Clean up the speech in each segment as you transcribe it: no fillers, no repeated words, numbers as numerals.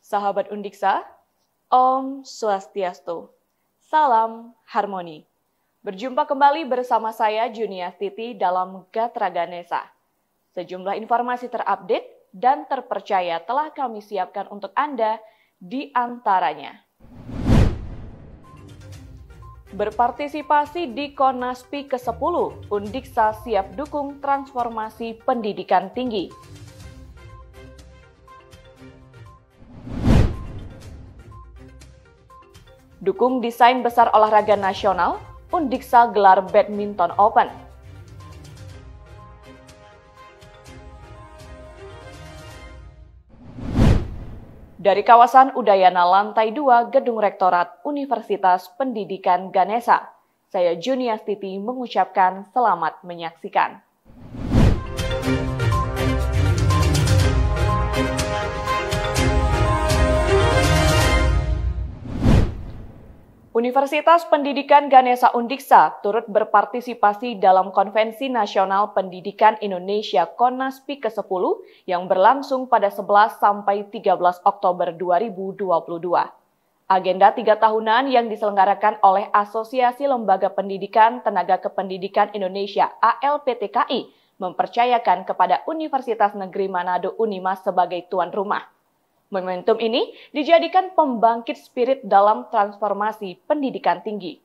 Sahabat Undiksa, Om Swastiastu, Salam Harmoni. Berjumpa kembali bersama saya Juniastiti dalam Gatra Ganesha. Sejumlah informasi terupdate dan terpercaya telah kami siapkan untuk Anda, di antaranya. Berpartisipasi di Konaspi ke-10, Undiksa siap dukung transformasi pendidikan tinggi. Dukung desain besar olahraga nasional, Undiksa gelar Badminton Open. Dari kawasan Udayana Lantai 2 Gedung Rektorat Universitas Pendidikan Ganesha, saya Juniastiti mengucapkan selamat menyaksikan. Universitas Pendidikan Ganesha Undiksa turut berpartisipasi dalam Konvensi Nasional Pendidikan Indonesia Konaspi ke-10 yang berlangsung pada 11 sampai 13 Oktober 2022. Agenda 3 tahunan yang diselenggarakan oleh Asosiasi Lembaga Pendidikan Tenaga Kependidikan Indonesia ALPTKI mempercayakan kepada Universitas Negeri Manado Unimas sebagai tuan rumah. Momentum ini dijadikan pembangkit spirit dalam transformasi pendidikan tinggi.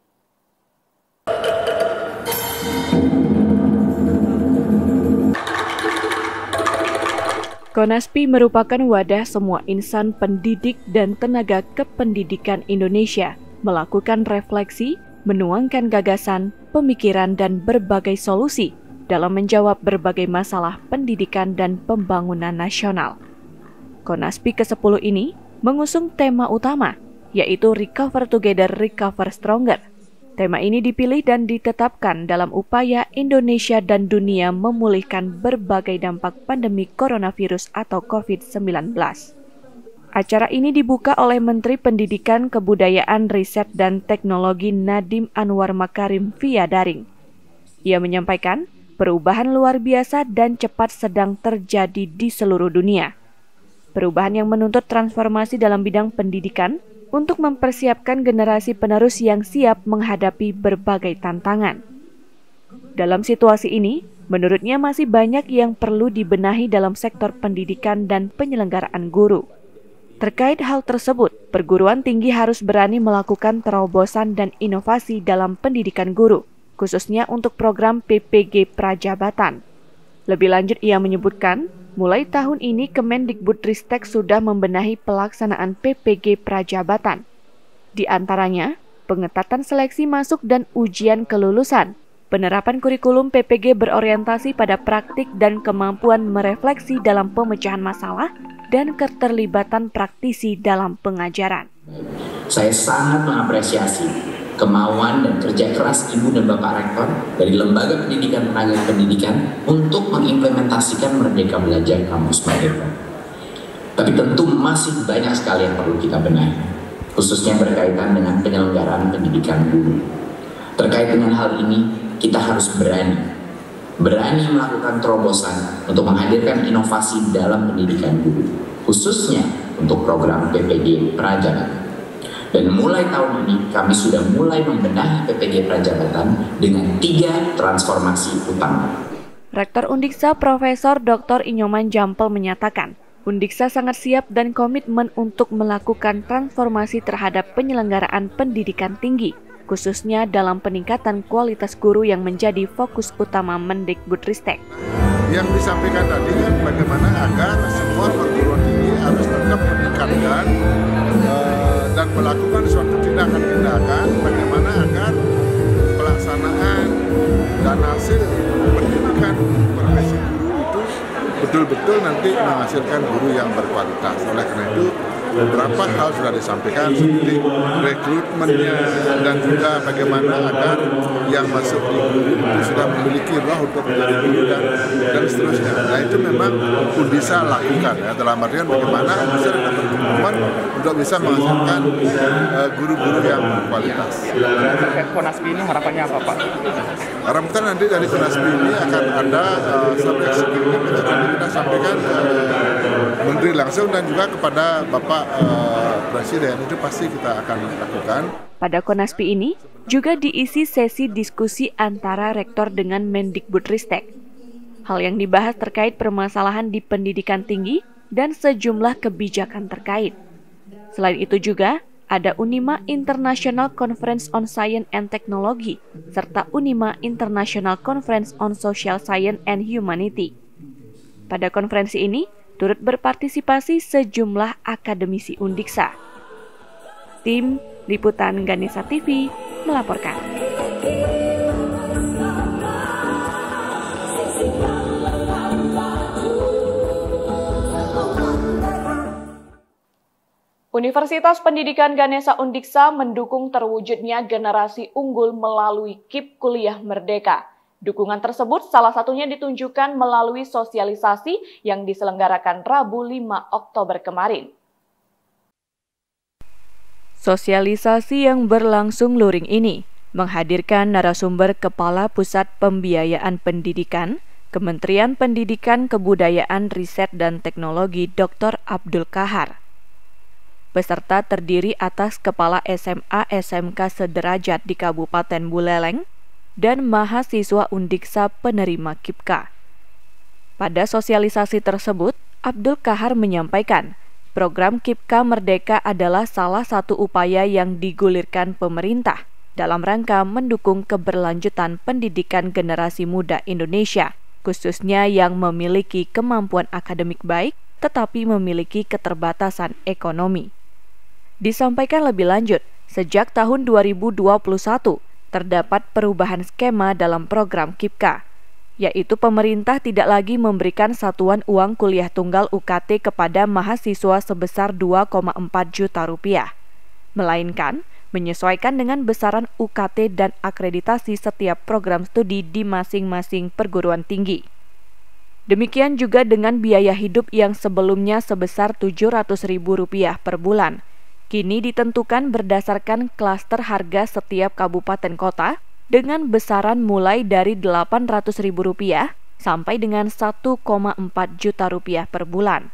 Konaspi merupakan wadah semua insan pendidik dan tenaga kependidikan Indonesia melakukan refleksi, menuangkan gagasan, pemikiran, dan berbagai solusi dalam menjawab berbagai masalah pendidikan dan pembangunan nasional. Konaspi ke-10 ini mengusung tema utama, yaitu Recover Together, Recover Stronger. Tema ini dipilih dan ditetapkan dalam upaya Indonesia dan dunia memulihkan berbagai dampak pandemi coronavirus atau COVID-19. Acara ini dibuka oleh Menteri Pendidikan, Kebudayaan, Riset, dan Teknologi Nadiem Anwar Makarim via daring. Ia menyampaikan, perubahan luar biasa dan cepat sedang terjadi di seluruh dunia. Perubahan yang menuntut transformasi dalam bidang pendidikan untuk mempersiapkan generasi penerus yang siap menghadapi berbagai tantangan. Dalam situasi ini, menurutnya masih banyak yang perlu dibenahi dalam sektor pendidikan dan penyelenggaraan guru. Terkait hal tersebut, perguruan tinggi harus berani melakukan terobosan dan inovasi dalam pendidikan guru, khususnya untuk program PPG Prajabatan. Lebih lanjut, ia menyebutkan, mulai tahun ini Kemendikbudristek sudah membenahi pelaksanaan PPG Prajabatan. Di antaranya, pengetatan seleksi masuk dan ujian kelulusan, penerapan kurikulum PPG berorientasi pada praktik dan kemampuan merefleksi dalam pemecahan masalah, dan keterlibatan praktisi dalam pengajaran. Saya sangat mengapresiasi kemauan dan kerja keras Ibu dan Bapak Rektor dari Lembaga Pendidikan Tenaga Pendidikan untuk mengimplementasikan Merdeka Belajar Kampus Merdeka. Tapi tentu masih banyak sekali yang perlu kita benahi, khususnya berkaitan dengan penyelenggaraan pendidikan guru. Terkait dengan hal ini, kita harus berani melakukan terobosan untuk menghadirkan inovasi dalam pendidikan guru, khususnya untuk program PPG Prajabatan. Dan mulai tahun ini kami sudah mulai membenahi PPG Prajabatan dengan 3 transformasi utama. Rektor Undiksa Profesor Dr. Inyoman Jampel menyatakan, Undiksa sangat siap dan komitmen untuk melakukan transformasi terhadap penyelenggaraan pendidikan tinggi, khususnya dalam peningkatan kualitas guru yang menjadi fokus utama Mendikbudristek. Yang disampaikan tadi kan bagaimana agar semua perguruan tinggi harus tetap meningkatkan dan melakukan suatu tindakan-tindakan bagaimana agar pelaksanaan dan hasil pendidikan profesi guru itu betul-betul nanti menghasilkan guru yang berkualitas. Oleh karena itu beberapa hal sudah disampaikan seperti rekrutmennya dan juga bagaimana agar yang masuk di guru itu sudah memiliki roh untuk menjadi guru dan seterusnya. Nah itu memang bisa lakukan ya, dalam artian bagaimana bisa ada berkomitmen untuk bisa menghasilkan guru-guru yang berkualitas. Terkait Konaspi ini harapannya apa, Pak? Harapan nanti dari Konaspi ini akan ada sampai eksekutif itu nanti kita sampaikan ke Menteri langsung dan juga kepada Bapak Presiden, itu pasti kita akan lakukan. Pada Konaspi ini juga diisi sesi diskusi antara rektor dengan Mendikbudristek. Hal yang dibahas terkait permasalahan di pendidikan tinggi dan sejumlah kebijakan terkait. Selain itu juga ada Unima International Conference on Science and Technology serta Unima International Conference on Social Science and Humanity. Pada konferensi ini turut berpartisipasi sejumlah akademisi Undiksa. Tim Liputan Ganesha TV melaporkan. Universitas Pendidikan Ganesha Undiksa mendukung terwujudnya generasi unggul melalui KIP Kuliah Merdeka. Dukungan tersebut salah satunya ditunjukkan melalui sosialisasi yang diselenggarakan Rabu 5 Oktober kemarin. Sosialisasi yang berlangsung luring ini menghadirkan narasumber Kepala Pusat Pembiayaan Pendidikan, Kementerian Pendidikan, Kebudayaan, Riset, dan Teknologi Dr. Abdul Kahar. Peserta terdiri atas Kepala SMA SMK sederajat di Kabupaten Buleleng dan mahasiswa Undiksa penerima KIPK. Pada sosialisasi tersebut, Abdul Kahar menyampaikan, program KIPK Merdeka adalah salah satu upaya yang digulirkan pemerintah dalam rangka mendukung keberlanjutan pendidikan generasi muda Indonesia, khususnya yang memiliki kemampuan akademik baik tetapi memiliki keterbatasan ekonomi. Disampaikan lebih lanjut, sejak tahun 2021 terdapat perubahan skema dalam program KIPK, yaitu pemerintah tidak lagi memberikan satuan uang kuliah tunggal UKT kepada mahasiswa sebesar 2,4 juta rupiah, melainkan menyesuaikan dengan besaran UKT dan akreditasi setiap program studi di masing-masing perguruan tinggi. Demikian juga dengan biaya hidup yang sebelumnya sebesar Rp700.000 per bulan, kini ditentukan berdasarkan klaster harga setiap kabupaten kota dengan besaran mulai dari Rp800.000 sampai dengan Rp1,4 juta per bulan.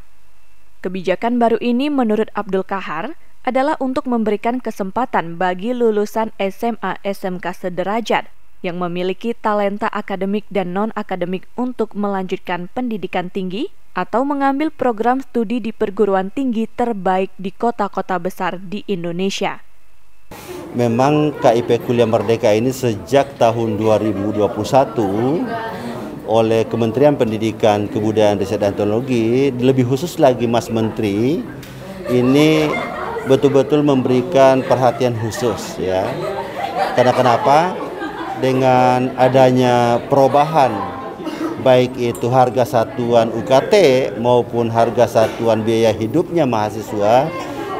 Kebijakan baru ini menurut Abdul Kahar adalah untuk memberikan kesempatan bagi lulusan SMA SMK sederajat yang memiliki talenta akademik dan non-akademik untuk melanjutkan pendidikan tinggi atau mengambil program studi di perguruan tinggi terbaik di kota-kota besar di Indonesia. Memang KIP Kuliah Merdeka ini sejak tahun 2021 oleh Kementerian Pendidikan, Kebudayaan, Riset, dan Teknologi, lebih khusus lagi Mas Menteri, ini betul-betul memberikan perhatian khusus ya. Karena kenapa? Dengan adanya perubahan baik itu harga satuan UKT maupun harga satuan biaya hidupnya mahasiswa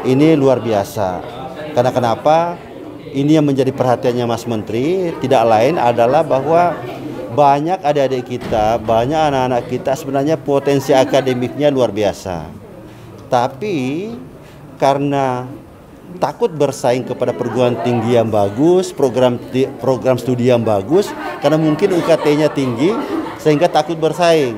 ini luar biasa. Karena kenapa? Ini yang menjadi perhatiannya Mas Menteri tidak lain adalah bahwa banyak adik-adik kita, banyak anak-anak kita sebenarnya potensi akademiknya luar biasa. Tapi karena takut bersaing kepada perguruan tinggi yang bagus, program studi yang bagus, karena mungkin UKT-nya tinggi, sehingga takut bersaing.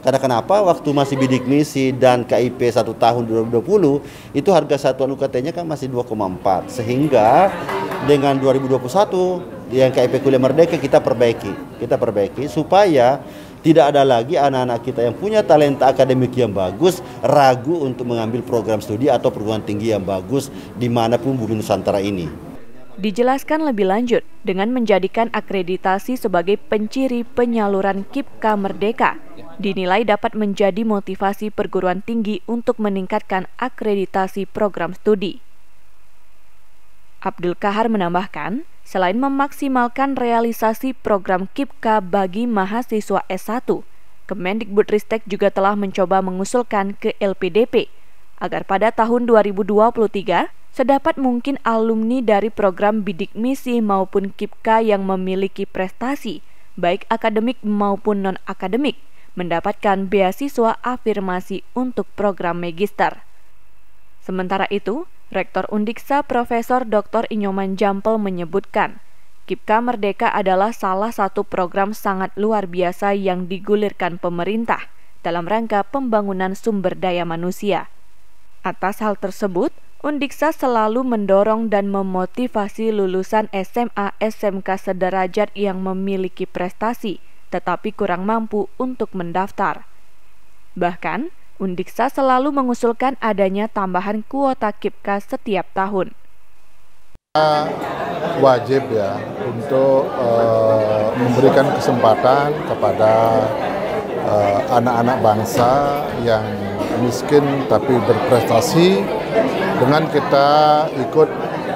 Karena kenapa? Waktu masih bidik misi dan KIP 1 tahun 2020, itu harga satuan UKT-nya kan masih 2,4. Sehingga dengan 2021, yang KIP Kuliah Merdeka kita perbaiki supaya tidak ada lagi anak-anak kita yang punya talenta akademik yang bagus ragu untuk mengambil program studi atau perguruan tinggi yang bagus dimanapun bumi Nusantara ini. Dijelaskan lebih lanjut dengan menjadikan akreditasi sebagai penciri penyaluran KIPK Merdeka, dinilai dapat menjadi motivasi perguruan tinggi untuk meningkatkan akreditasi program studi. Abdul Kahar menambahkan, selain memaksimalkan realisasi program KIPK bagi mahasiswa S1, Kemendikbudristek juga telah mencoba mengusulkan ke LPDP agar pada tahun 2023 sedapat mungkin alumni dari program bidik misi maupun KIPK yang memiliki prestasi, baik akademik maupun non-akademik, mendapatkan beasiswa afirmasi untuk program magister. Sementara itu, Rektor Undiksa Profesor Dr. Inyoman Jampel menyebutkan, KIPKA Merdeka adalah salah satu program sangat luar biasa yang digulirkan pemerintah dalam rangka pembangunan sumber daya manusia. Atas hal tersebut, Undiksa selalu mendorong dan memotivasi lulusan SMA SMK sederajat yang memiliki prestasi tetapi kurang mampu untuk mendaftar. Bahkan, Undiksa selalu mengusulkan adanya tambahan kuota KIPKA setiap tahun. Wajib ya untuk memberikan kesempatan kepada anak-anak bangsa yang miskin tapi berprestasi dengan kita ikut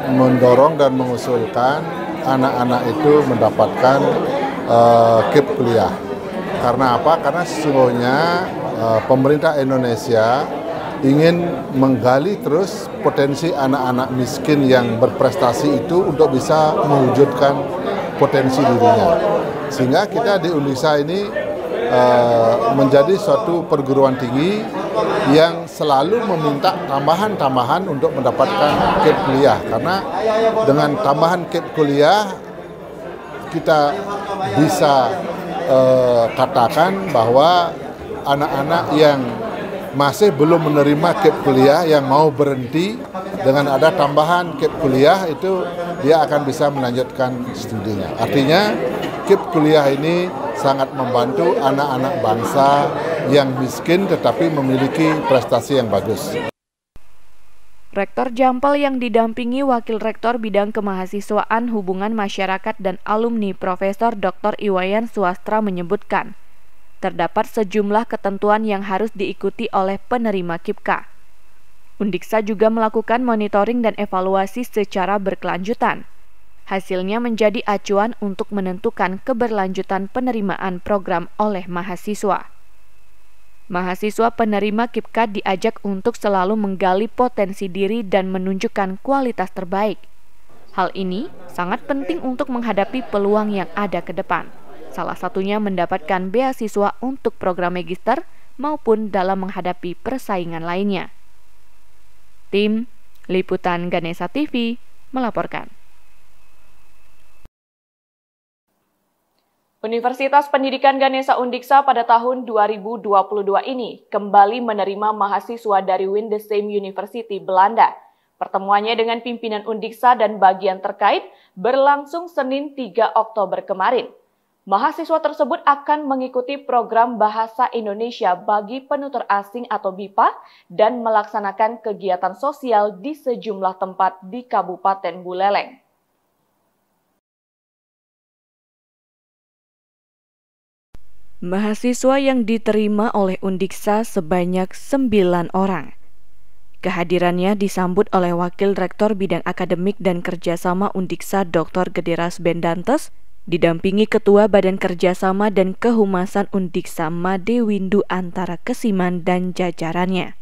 mendorong dan mengusulkan anak-anak itu mendapatkan KIP kuliah. Karena apa? Karena sesungguhnya pemerintah Indonesia ingin menggali terus potensi anak-anak miskin yang berprestasi itu untuk bisa mewujudkan potensi dirinya. Sehingga kita di Undiksa ini menjadi suatu perguruan tinggi yang selalu meminta tambahan-tambahan untuk mendapatkan KIP kuliah. Karena dengan tambahan KIP kuliah kita bisa katakan bahwa anak-anak yang masih belum menerima KIP kuliah yang mau berhenti, dengan ada tambahan KIP kuliah itu dia akan bisa melanjutkan studinya. Artinya KIP kuliah ini sangat membantu anak-anak bangsa yang miskin tetapi memiliki prestasi yang bagus. Rektor Jampel yang didampingi Wakil Rektor Bidang Kemahasiswaan Hubungan Masyarakat dan Alumni Profesor Dr. Iwayan Suastra menyebutkan, terdapat sejumlah ketentuan yang harus diikuti oleh penerima KIPKA. Undiksa juga melakukan monitoring dan evaluasi secara berkelanjutan. Hasilnya menjadi acuan untuk menentukan keberlanjutan penerimaan program oleh mahasiswa. Mahasiswa penerima KIPKA diajak untuk selalu menggali potensi diri dan menunjukkan kualitas terbaik. Hal ini sangat penting untuk menghadapi peluang yang ada ke depan. Salah satunya mendapatkan beasiswa untuk program magister maupun dalam menghadapi persaingan lainnya. Tim Liputan Ganesha TV melaporkan. Universitas Pendidikan Ganesha Undiksa pada tahun 2022 ini kembali menerima mahasiswa dari Windesheim University Belanda. Pertemuannya dengan pimpinan Undiksa dan bagian terkait berlangsung Senin 3 Oktober kemarin. Mahasiswa tersebut akan mengikuti program Bahasa Indonesia bagi penutur asing atau BIPA dan melaksanakan kegiatan sosial di sejumlah tempat di Kabupaten Buleleng. Mahasiswa yang diterima oleh Undiksa sebanyak 9 orang. Kehadirannya disambut oleh Wakil Rektor Bidang Akademik dan Kerjasama Undiksa Dr. Gede Rasbendantes, didampingi Ketua Badan Kerjasama dan Kehumasan Undiksa Made Windu Antara Kesiman dan jajarannya.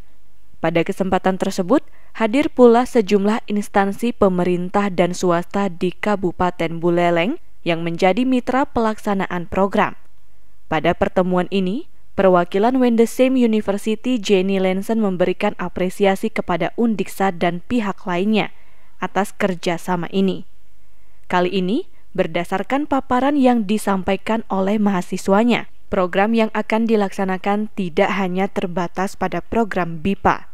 Pada kesempatan tersebut, hadir pula sejumlah instansi pemerintah dan swasta di Kabupaten Buleleng yang menjadi mitra pelaksanaan program. Pada pertemuan ini, perwakilan Windesheim University Jenny Lensen memberikan apresiasi kepada Undiksa dan pihak lainnya atas kerjasama ini. Kali ini, berdasarkan paparan yang disampaikan oleh mahasiswanya, program yang akan dilaksanakan tidak hanya terbatas pada program BIPA.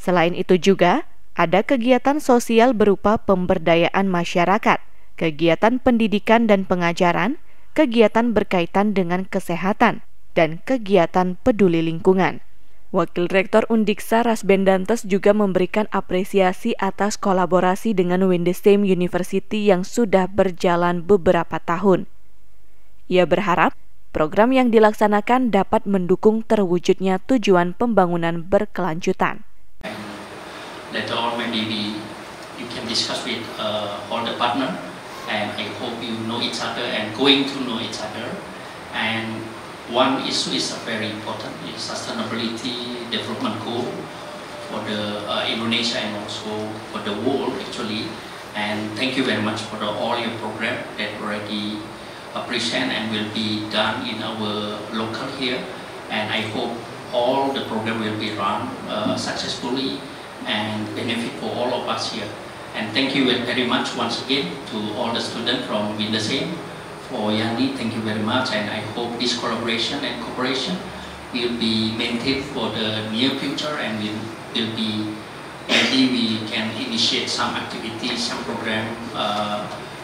Selain itu juga, ada kegiatan sosial berupa pemberdayaan masyarakat, kegiatan pendidikan dan pengajaran, kegiatan berkaitan dengan kesehatan, dan kegiatan peduli lingkungan. Wakil Rektor Undiksa Rasbendantes juga memberikan apresiasi atas kolaborasi dengan Windesheim University yang sudah berjalan beberapa tahun. Ia berharap program yang dilaksanakan dapat mendukung terwujudnya tujuan pembangunan berkelanjutan. Later on maybe you can discuss with all the partner. And I hope you know each other and going to know each other. And one issue is very important, is sustainability development goal for the Indonesia and also for the world actually. And thank you very much for all your program that already present and will be done in our local here. And I hope all the program will be run successfully and benefit for all of us here. And thank you very much once again to all the students from Windesheim. For Yani, thank you very much, and I hope this collaboration and cooperation will be maintained for the near future, and will be maybe we can initiate some activities, some program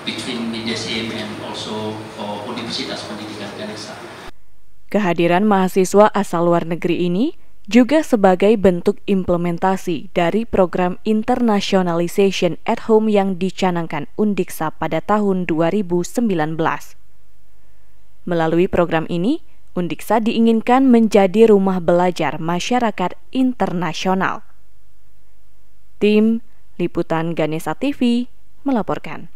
between Windesheim and also for Universitas Pendidikan Ganesha. Kehadiran mahasiswa asal luar negeri ini juga sebagai bentuk implementasi dari program Internationalization at Home yang dicanangkan Undiksa pada tahun 2019. Melalui program ini, Undiksa diinginkan menjadi rumah belajar masyarakat internasional. Tim Liputan Ganesha TV melaporkan.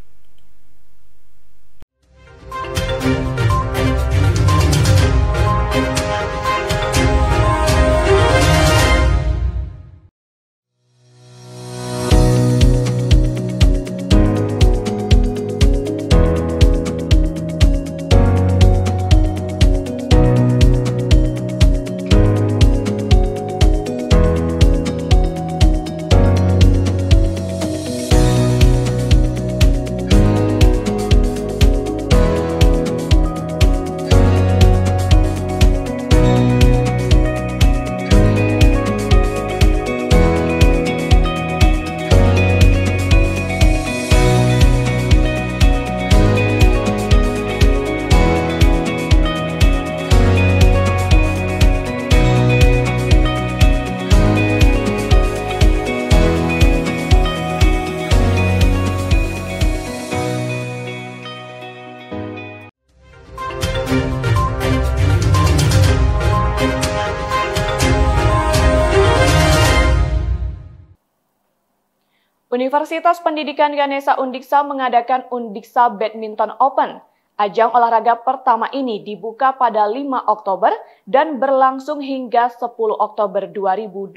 Universitas Pendidikan Ganesha Undiksa mengadakan Undiksa Badminton Open. Ajang olahraga pertama ini dibuka pada 5 Oktober dan berlangsung hingga 10 Oktober 2022.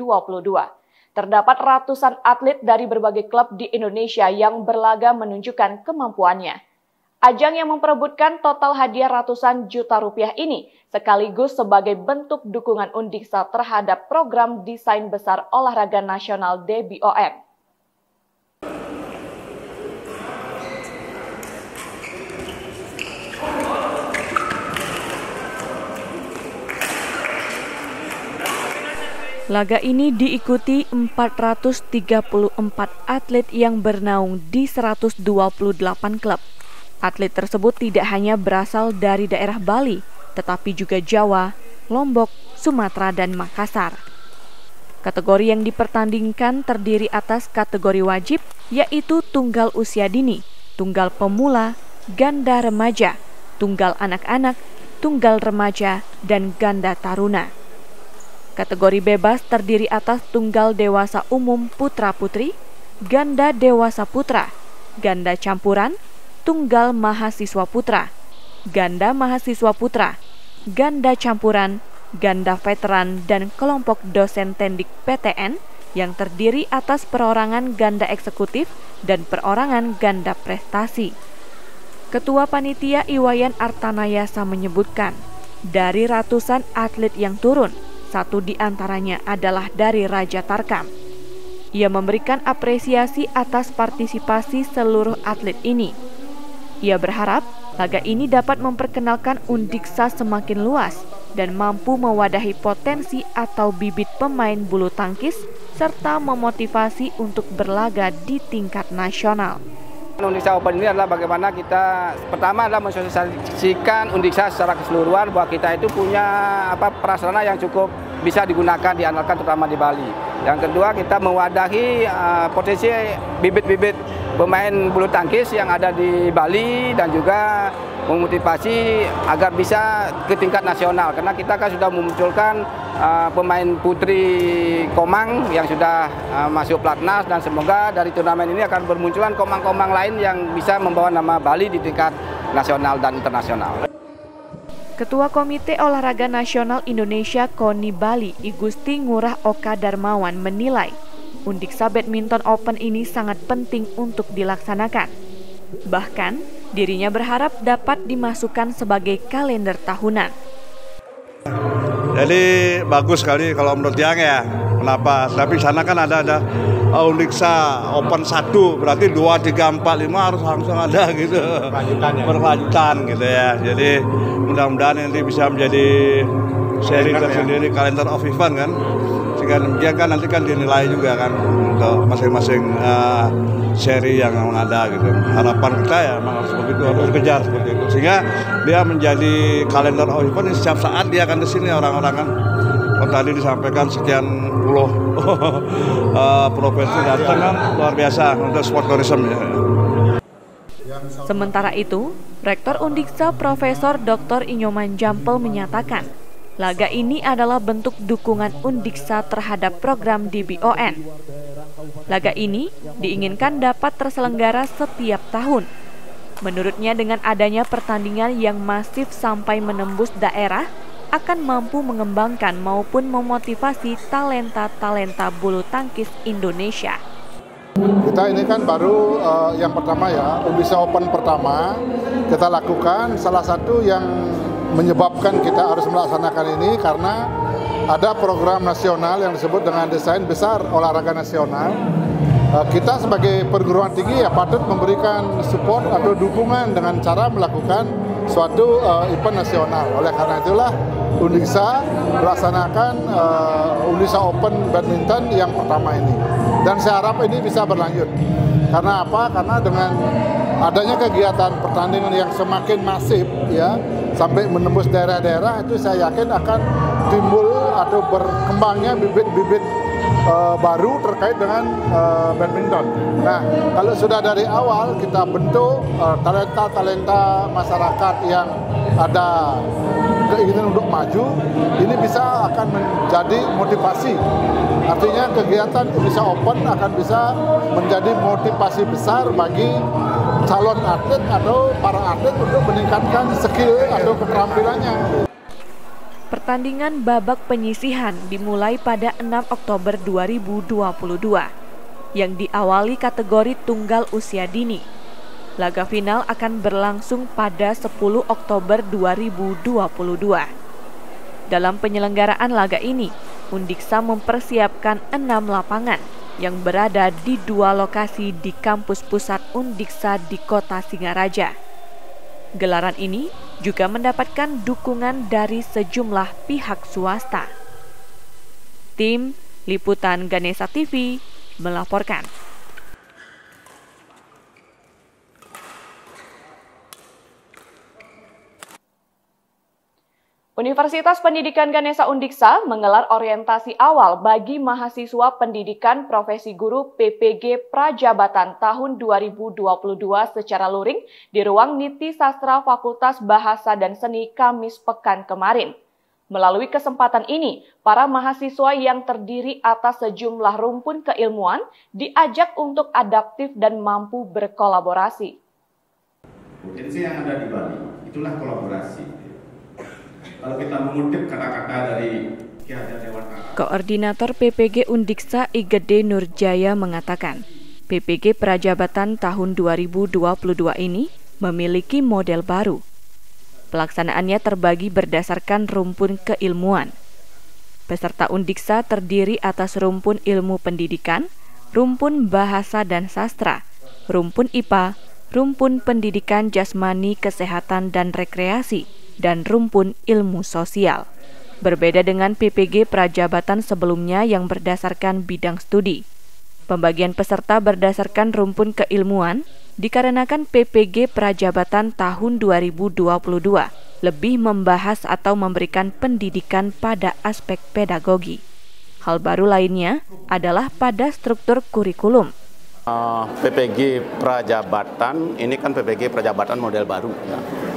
Terdapat ratusan atlet dari berbagai klub di Indonesia yang berlaga menunjukkan kemampuannya. Ajang yang memperebutkan total hadiah ratusan juta rupiah ini sekaligus sebagai bentuk dukungan Undiksa terhadap program Desain Besar Olahraga Nasional DBON. Laga ini diikuti 434 atlet yang bernaung di 128 klub. Atlet tersebut tidak hanya berasal dari daerah Bali, tetapi juga Jawa, Lombok, Sumatera, dan Makassar. Kategori yang dipertandingkan terdiri atas kategori wajib, yaitu tunggal usia dini, tunggal pemula, ganda remaja, tunggal anak-anak, tunggal remaja, dan ganda taruna. Kategori bebas terdiri atas tunggal dewasa umum putra-putri, ganda dewasa putra, ganda campuran, tunggal mahasiswa putra, ganda mahasiswa putra, ganda campuran, ganda veteran, dan kelompok dosen tendik PTN yang terdiri atas perorangan ganda eksekutif dan perorangan ganda prestasi. Ketua Panitia Iwayan Artanayasa menyebutkan, dari ratusan atlet yang turun, satu di antaranya adalah dari Raja Tarkam. Ia memberikan apresiasi atas partisipasi seluruh atlet ini. Ia berharap laga ini dapat memperkenalkan Undiksa semakin luas dan mampu mewadahi potensi atau bibit pemain bulu tangkis serta memotivasi untuk berlaga di tingkat nasional. Undiksa Open ini adalah bagaimana kita pertama adalah mensosialisasikan Undiksa secara keseluruhan bahwa kita itu punya prasarana yang cukup bisa digunakan, diandalkan terutama di Bali. Yang kedua, kita mewadahi potensi bibit-bibit pemain bulu tangkis yang ada di Bali dan juga memotivasi agar bisa ke tingkat nasional. Karena kita kan sudah memunculkan pemain putri Komang yang sudah masuk Platnas, dan semoga dari turnamen ini akan bermunculan komang-komang lain yang bisa membawa nama Bali di tingkat nasional dan internasional. Ketua Komite Olahraga Nasional Indonesia KONI Bali, Igusti Ngurah Oka Darmawan menilai Undiksa Badminton Open ini sangat penting untuk dilaksanakan. Bahkan, dirinya berharap dapat dimasukkan sebagai kalender tahunan. Jadi bagus sekali kalau menurut Yang ya. Kenapa? Tapi sana kan ada Undiksa Open 1, berarti 2, 3, 4, 5 harus langsung ada gitu. Berkelanjutan gitu ya. Jadi mudah-mudahan nanti bisa menjadi seri tersendiri, calendar of event kan. Sehingga demikian kan nanti kan dinilai juga kan untuk masing-masing seri yang ada gitu. Harapan kita ya memang harus begitu, harus kejar seperti itu. Sehingga dia menjadi calendar of event, setiap saat dia akan kesini orang-orang kan. Tadi disampaikan sekian puluh provinsi datang kan, luar biasa untuk sport tourism ya. Sementara itu, Rektor Undiksa Profesor Dr. Inyoman Jampel menyatakan, laga ini adalah bentuk dukungan Undiksa terhadap program DBON. Laga ini diinginkan dapat terselenggara setiap tahun. Menurutnya dengan adanya pertandingan yang masif sampai menembus daerah, akan mampu mengembangkan maupun memotivasi talenta-talenta bulu tangkis Indonesia. Kita ini kan baru yang pertama ya, Undiksa Open pertama kita lakukan. Salah satu yang menyebabkan kita harus melaksanakan ini karena ada program nasional yang disebut dengan Desain Besar Olahraga Nasional. Kita sebagai perguruan tinggi ya patut memberikan support atau dukungan dengan cara melakukan suatu event nasional. Oleh karena itulah Undiksa melaksanakan Undiksa Open Badminton yang pertama ini. Dan saya harap ini bisa berlanjut. Karena apa? Karena dengan adanya kegiatan pertandingan yang semakin masif ya, sampai menembus daerah-daerah, itu saya yakin akan timbul atau berkembangnya bibit-bibit baru terkait dengan badminton. Nah, kalau sudah dari awal kita bentuk talenta-talenta masyarakat yang ada keinginan untuk maju, ini bisa akan menjadi motivasi. Artinya kegiatan Undiksa Open akan bisa menjadi motivasi besar bagi calon atlet atau para atlet untuk meningkatkan skill atau keterampilannya. Pertandingan babak penyisihan dimulai pada 6 Oktober 2022 yang diawali kategori tunggal usia dini. Laga final akan berlangsung pada 10 Oktober 2022. Dalam penyelenggaraan laga ini, Undiksa mempersiapkan 6 lapangan yang berada di 2 lokasi di kampus pusat Undiksa di Kota Singaraja. Gelaran ini juga mendapatkan dukungan dari sejumlah pihak swasta. Tim Liputan Ganesha TV melaporkan. Universitas Pendidikan Ganesha Undiksa menggelar orientasi awal bagi mahasiswa pendidikan profesi guru PPG Prajabatan tahun 2022 secara luring di ruang Niti Sastra Fakultas Bahasa dan Seni Kamis pekan kemarin. Melalui kesempatan ini, para mahasiswa yang terdiri atas sejumlah rumpun keilmuan diajak untuk adaptif dan mampu berkolaborasi. Potensi yang ada di Bali, itulah kolaborasi. Kalau kita mengutip kata-kata dari Ki Hajar Dewantara. Koordinator PPG Undiksa Igede Nurjaya mengatakan, PPG Prajabatan tahun 2022 ini memiliki model baru. Pelaksanaannya terbagi berdasarkan rumpun keilmuan. Peserta Undiksa terdiri atas rumpun ilmu pendidikan, rumpun bahasa dan sastra, rumpun IPA, rumpun pendidikan jasmani, kesehatan dan rekreasi, dan rumpun ilmu sosial. Berbeda dengan PPG Prajabatan sebelumnya yang berdasarkan bidang studi. Pembagian peserta berdasarkan rumpun keilmuan dikarenakan PPG Prajabatan tahun 2022 lebih membahas atau memberikan pendidikan pada aspek pedagogi. Hal baru lainnya adalah pada struktur kurikulum. PPG Prajabatan ini kan PPG Prajabatan model baru.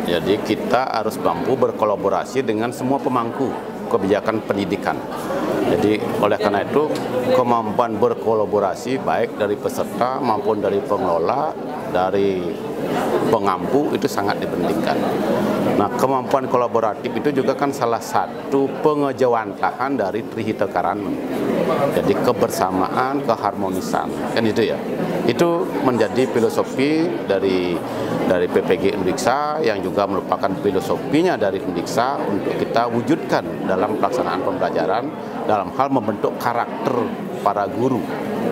Jadi kita harus mampu berkolaborasi dengan semua pemangku kebijakan pendidikan. Jadi oleh karena itu kemampuan berkolaborasi baik dari peserta maupun dari pengelola, dari pengampu itu sangat dipentingkan. Nah, kemampuan kolaboratif itu juga kan salah satu pengejawantahan dari Trihita Karana. Jadi kebersamaan, keharmonisan, kan itu ya. Itu menjadi filosofi dari PPG Undiksa yang juga merupakan filosofinya dari Undiksa untuk kita wujudkan dalam pelaksanaan pembelajaran dalam hal membentuk karakter para guru.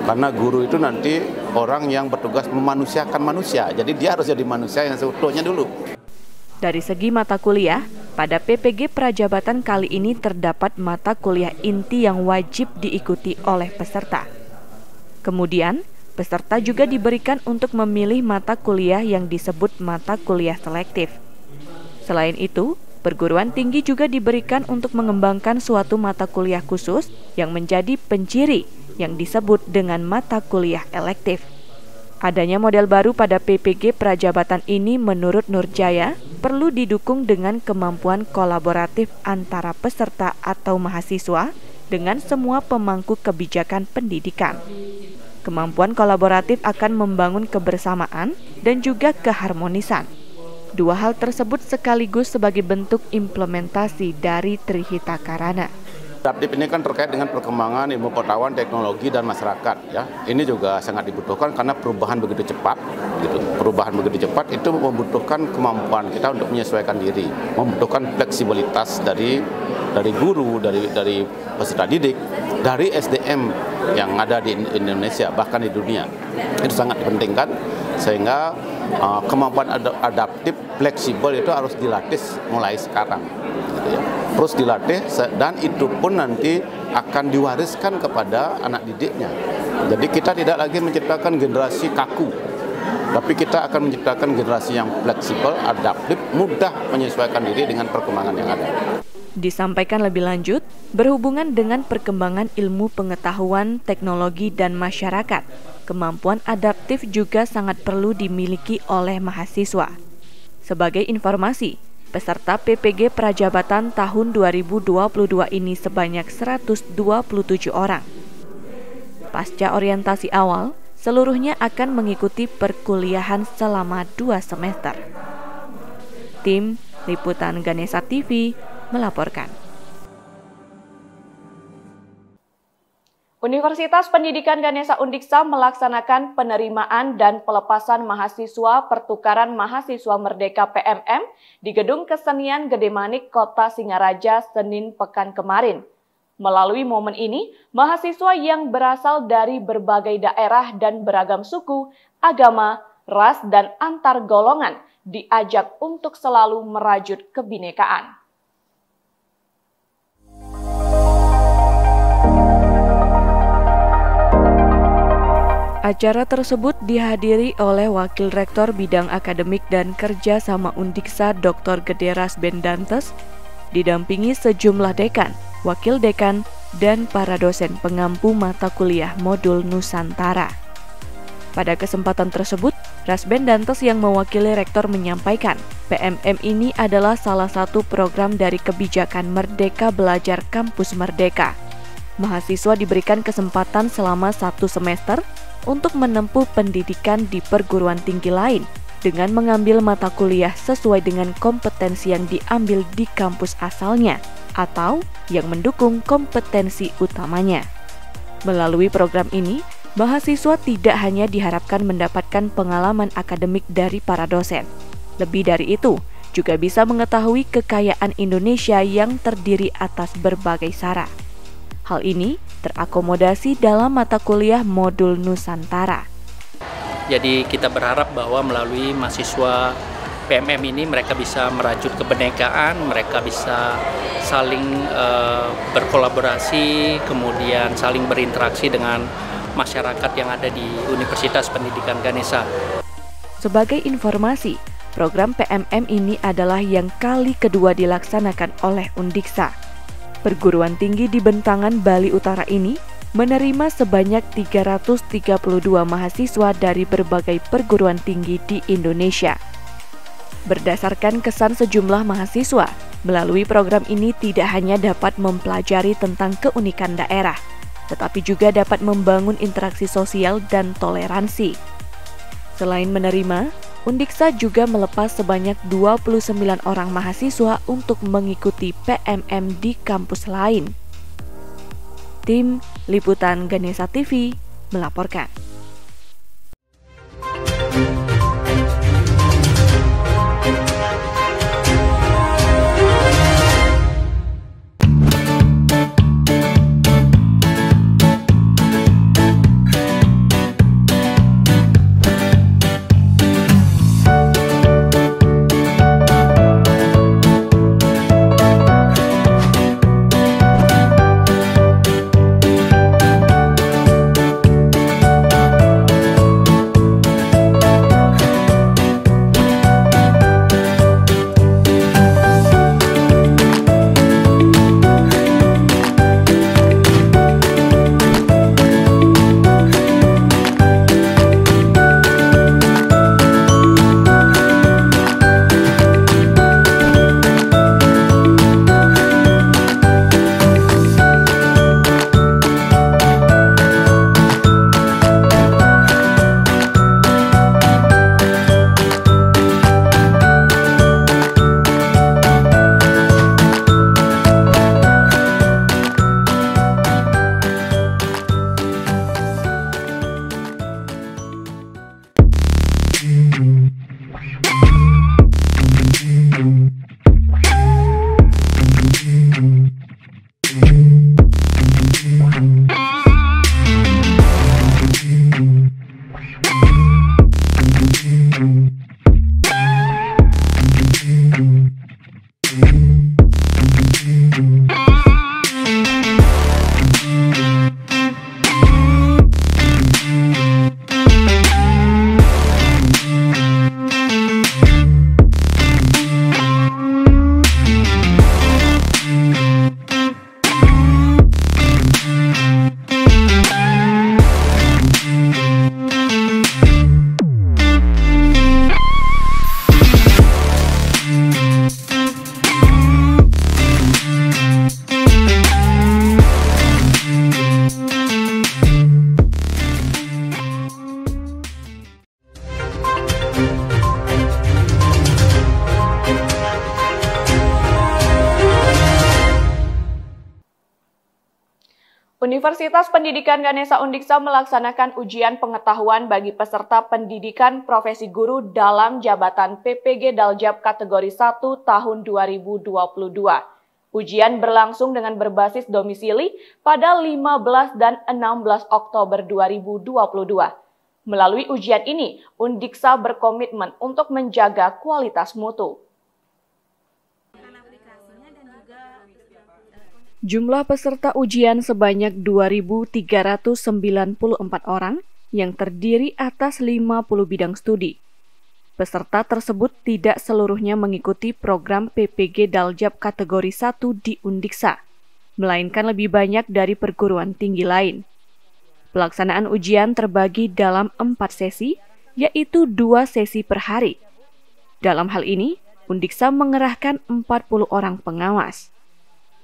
Karena guru itu nanti orang yang bertugas memanusiakan manusia. Jadi dia harus jadi manusia yang seutuhnya dulu. Dari segi mata kuliah, pada PPG Prajabatan kali ini terdapat mata kuliah inti yang wajib diikuti oleh peserta. Kemudian, peserta juga diberikan untuk memilih mata kuliah yang disebut mata kuliah selektif. Selain itu, perguruan tinggi juga diberikan untuk mengembangkan suatu mata kuliah khusus yang menjadi penciri yang disebut dengan mata kuliah elektif. Adanya model baru pada PPG Prajabatan ini menurut Nurjaya perlu didukung dengan kemampuan kolaboratif antara peserta atau mahasiswa dengan semua pemangku kebijakan pendidikan. Kemampuan kolaboratif akan membangun kebersamaan dan juga keharmonisan. Dua hal tersebut sekaligus sebagai bentuk implementasi dari Trihita Karana. Adaptif ini kan terkait dengan perkembangan ilmu pengetahuan, teknologi, dan masyarakat. Ya, ini juga sangat dibutuhkan karena perubahan begitu cepat. Gitu. Perubahan begitu cepat itu membutuhkan kemampuan kita untuk menyesuaikan diri, membutuhkan fleksibilitas dari guru, dari peserta didik, dari SDM yang ada di Indonesia bahkan di dunia. Itu sangat dipentingkan sehingga kemampuan adaptif, fleksibel itu harus dilatih mulai sekarang. Gitu ya. Terus dilatih dan itu pun nanti akan diwariskan kepada anak didiknya. Jadi kita tidak lagi menciptakan generasi kaku, tapi kita akan menciptakan generasi yang fleksibel, adaptif, mudah menyesuaikan diri dengan perkembangan yang ada. Disampaikan lebih lanjut, berhubungan dengan perkembangan ilmu pengetahuan, teknologi, dan masyarakat, kemampuan adaptif juga sangat perlu dimiliki oleh mahasiswa. Sebagai informasi, peserta PPG Prajabatan tahun 2022 ini sebanyak 127 orang. Pasca orientasi awal, seluruhnya akan mengikuti perkuliahan selama 2 semester. Tim Liputan Ganesha TV melaporkan. Universitas Pendidikan Ganesha Undiksa melaksanakan penerimaan dan pelepasan mahasiswa pertukaran mahasiswa Merdeka PMM di Gedung Kesenian Gede Manik, Kota Singaraja, Senin pekan kemarin. Melalui momen ini, mahasiswa yang berasal dari berbagai daerah dan beragam suku, agama, ras, dan antar golongan diajak untuk selalu merajut kebinekaan. Acara tersebut dihadiri oleh Wakil Rektor Bidang Akademik dan Kerja sama Undiksa Dr. Gede Rasben Dantes, didampingi sejumlah dekan, wakil dekan, dan para dosen pengampu mata kuliah modul Nusantara. Pada kesempatan tersebut, Rasben Dantes yang mewakili rektor menyampaikan, PMM ini adalah salah satu program dari kebijakan Merdeka Belajar Kampus Merdeka. Mahasiswa diberikan kesempatan selama 1 semester untuk menempuh pendidikan di perguruan tinggi lain dengan mengambil mata kuliah sesuai dengan kompetensi yang diambil di kampus asalnya atau yang mendukung kompetensi utamanya. Melalui program ini, mahasiswa tidak hanya diharapkan mendapatkan pengalaman akademik dari para dosen. Lebih dari itu, juga bisa mengetahui kekayaan Indonesia yang terdiri atas berbagai sara. Hal ini terakomodasi dalam mata kuliah modul Nusantara. Jadi kita berharap bahwa melalui mahasiswa PMM ini mereka bisa merajut kebinekaan, mereka bisa saling berkolaborasi, kemudian saling berinteraksi dengan masyarakat yang ada di Universitas Pendidikan Ganesha. Sebagai informasi, program PMM ini adalah yang kali kedua dilaksanakan oleh Undiksa. Perguruan tinggi di Bentangan, Bali Utara ini menerima sebanyak 332 mahasiswa dari berbagai perguruan tinggi di Indonesia. Berdasarkan kesan sejumlah mahasiswa, melalui program ini tidak hanya dapat mempelajari tentang keunikan daerah, tetapi juga dapat membangun interaksi sosial dan toleransi. Selain menerima, Undiksa juga melepas sebanyak 29 orang mahasiswa untuk mengikuti PMM di kampus lain. Tim Liputan Ganesha TV melaporkan. Universitas Pendidikan Ganesha Undiksa melaksanakan ujian pengetahuan bagi peserta pendidikan profesi guru dalam jabatan PPG Daljab kategori 1 tahun 2022. Ujian berlangsung dengan berbasis domisili pada 15 dan 16 Oktober 2022. Melalui ujian ini, Undiksa berkomitmen untuk menjaga kualitas mutu. Jumlah peserta ujian sebanyak 2.394 orang yang terdiri atas 50 bidang studi. Peserta tersebut tidak seluruhnya mengikuti program PPG Daljab kategori 1 di Undiksa, melainkan lebih banyak dari perguruan tinggi lain. Pelaksanaan ujian terbagi dalam 4 sesi, yaitu 2 sesi per hari. Dalam hal ini, Undiksa mengerahkan 40 orang pengawas.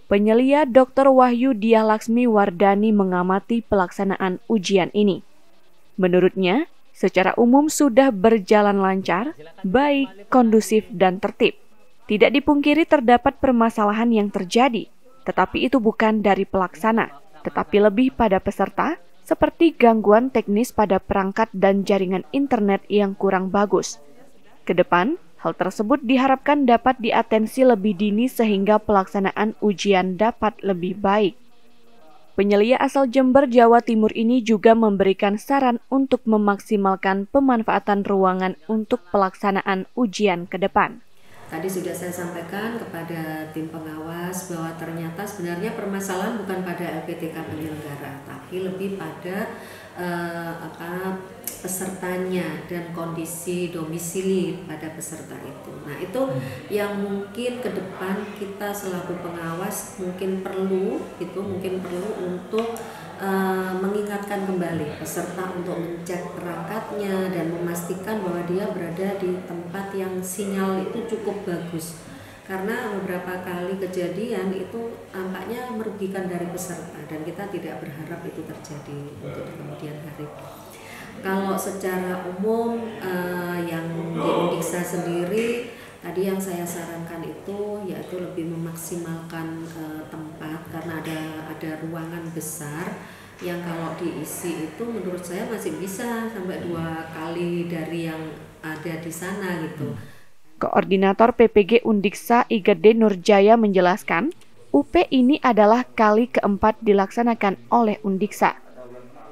Penyelia Dr. Wahyu Diah Laksmi Wardani mengamati pelaksanaan ujian ini. Menurutnya, secara umum sudah berjalan lancar, baik, kondusif, dan tertib. Tidak dipungkiri terdapat permasalahan yang terjadi, tetapi itu bukan dari pelaksana, tetapi lebih pada peserta, seperti gangguan teknis pada perangkat dan jaringan internet yang kurang bagus. Kedepan, hal tersebut diharapkan dapat diatensi lebih dini sehingga pelaksanaan ujian dapat lebih baik. Penyelia asal Jember, Jawa Timur ini juga memberikan saran untuk memaksimalkan pemanfaatan ruangan untuk pelaksanaan ujian ke depan. Tadi sudah saya sampaikan kepada tim pengawas bahwa ternyata sebenarnya permasalahan bukan pada LPTK penyelenggara, tapi lebih pada pesertanya dan kondisi domisili pada peserta itu. Nah, itu yang mungkin ke depan kita selaku pengawas mungkin perlu untuk mengingatkan kembali peserta untuk mencek perangkatnya dan memastikan bahwa dia berada di tempat yang sinyal itu cukup bagus. Karena beberapa kali kejadian itu tampaknya merugikan dari peserta dan kita tidak berharap itu terjadi untuk kemudian hari. Kalau secara umum yang di Undiksa sendiri tadi yang saya sarankan itu yaitu lebih memaksimalkan tempat karena ada ruangan besar yang kalau diisi itu menurut saya masih bisa sampai 2 kali dari yang ada di sana gitu. Koordinator PPG Undiksa Igede Nurjaya menjelaskan, UP ini adalah kali keempat dilaksanakan oleh Undiksa.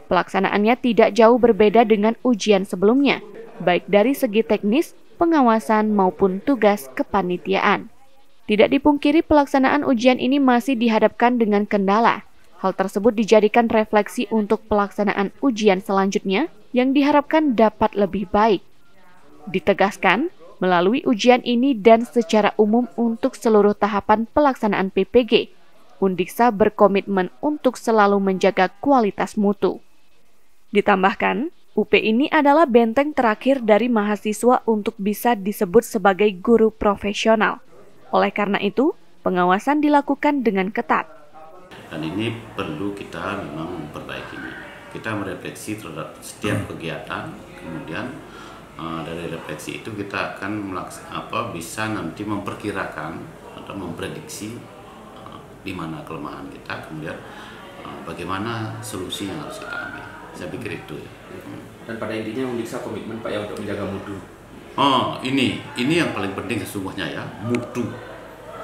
Pelaksanaannya tidak jauh berbeda dengan ujian sebelumnya, baik dari segi teknis, pengawasan maupun tugas kepanitiaan. Tidak dipungkiri pelaksanaan ujian ini masih dihadapkan dengan kendala. Hal tersebut dijadikan refleksi untuk pelaksanaan ujian selanjutnya yang diharapkan dapat lebih baik. Ditegaskan, melalui ujian ini dan secara umum untuk seluruh tahapan pelaksanaan PPG, Undiksa berkomitmen untuk selalu menjaga kualitas mutu. Ditambahkan, UP ini adalah benteng terakhir dari mahasiswa untuk bisa disebut sebagai guru profesional. Oleh karena itu, pengawasan dilakukan dengan ketat. Dan ini perlu kita memang memperbaikinya. Kita merefleksi terhadap setiap kegiatan, kemudian dari refleksi itu kita akan bisa nanti memperkirakan atau memprediksi di mana kelemahan kita, kemudian bagaimana solusi yang harus kita ambil. Saya pikir itu ya. Dan pada intinya Undiksa komitmen Pak ya untuk menjaga mutu. Ini yang paling penting sesungguhnya ya, mutu.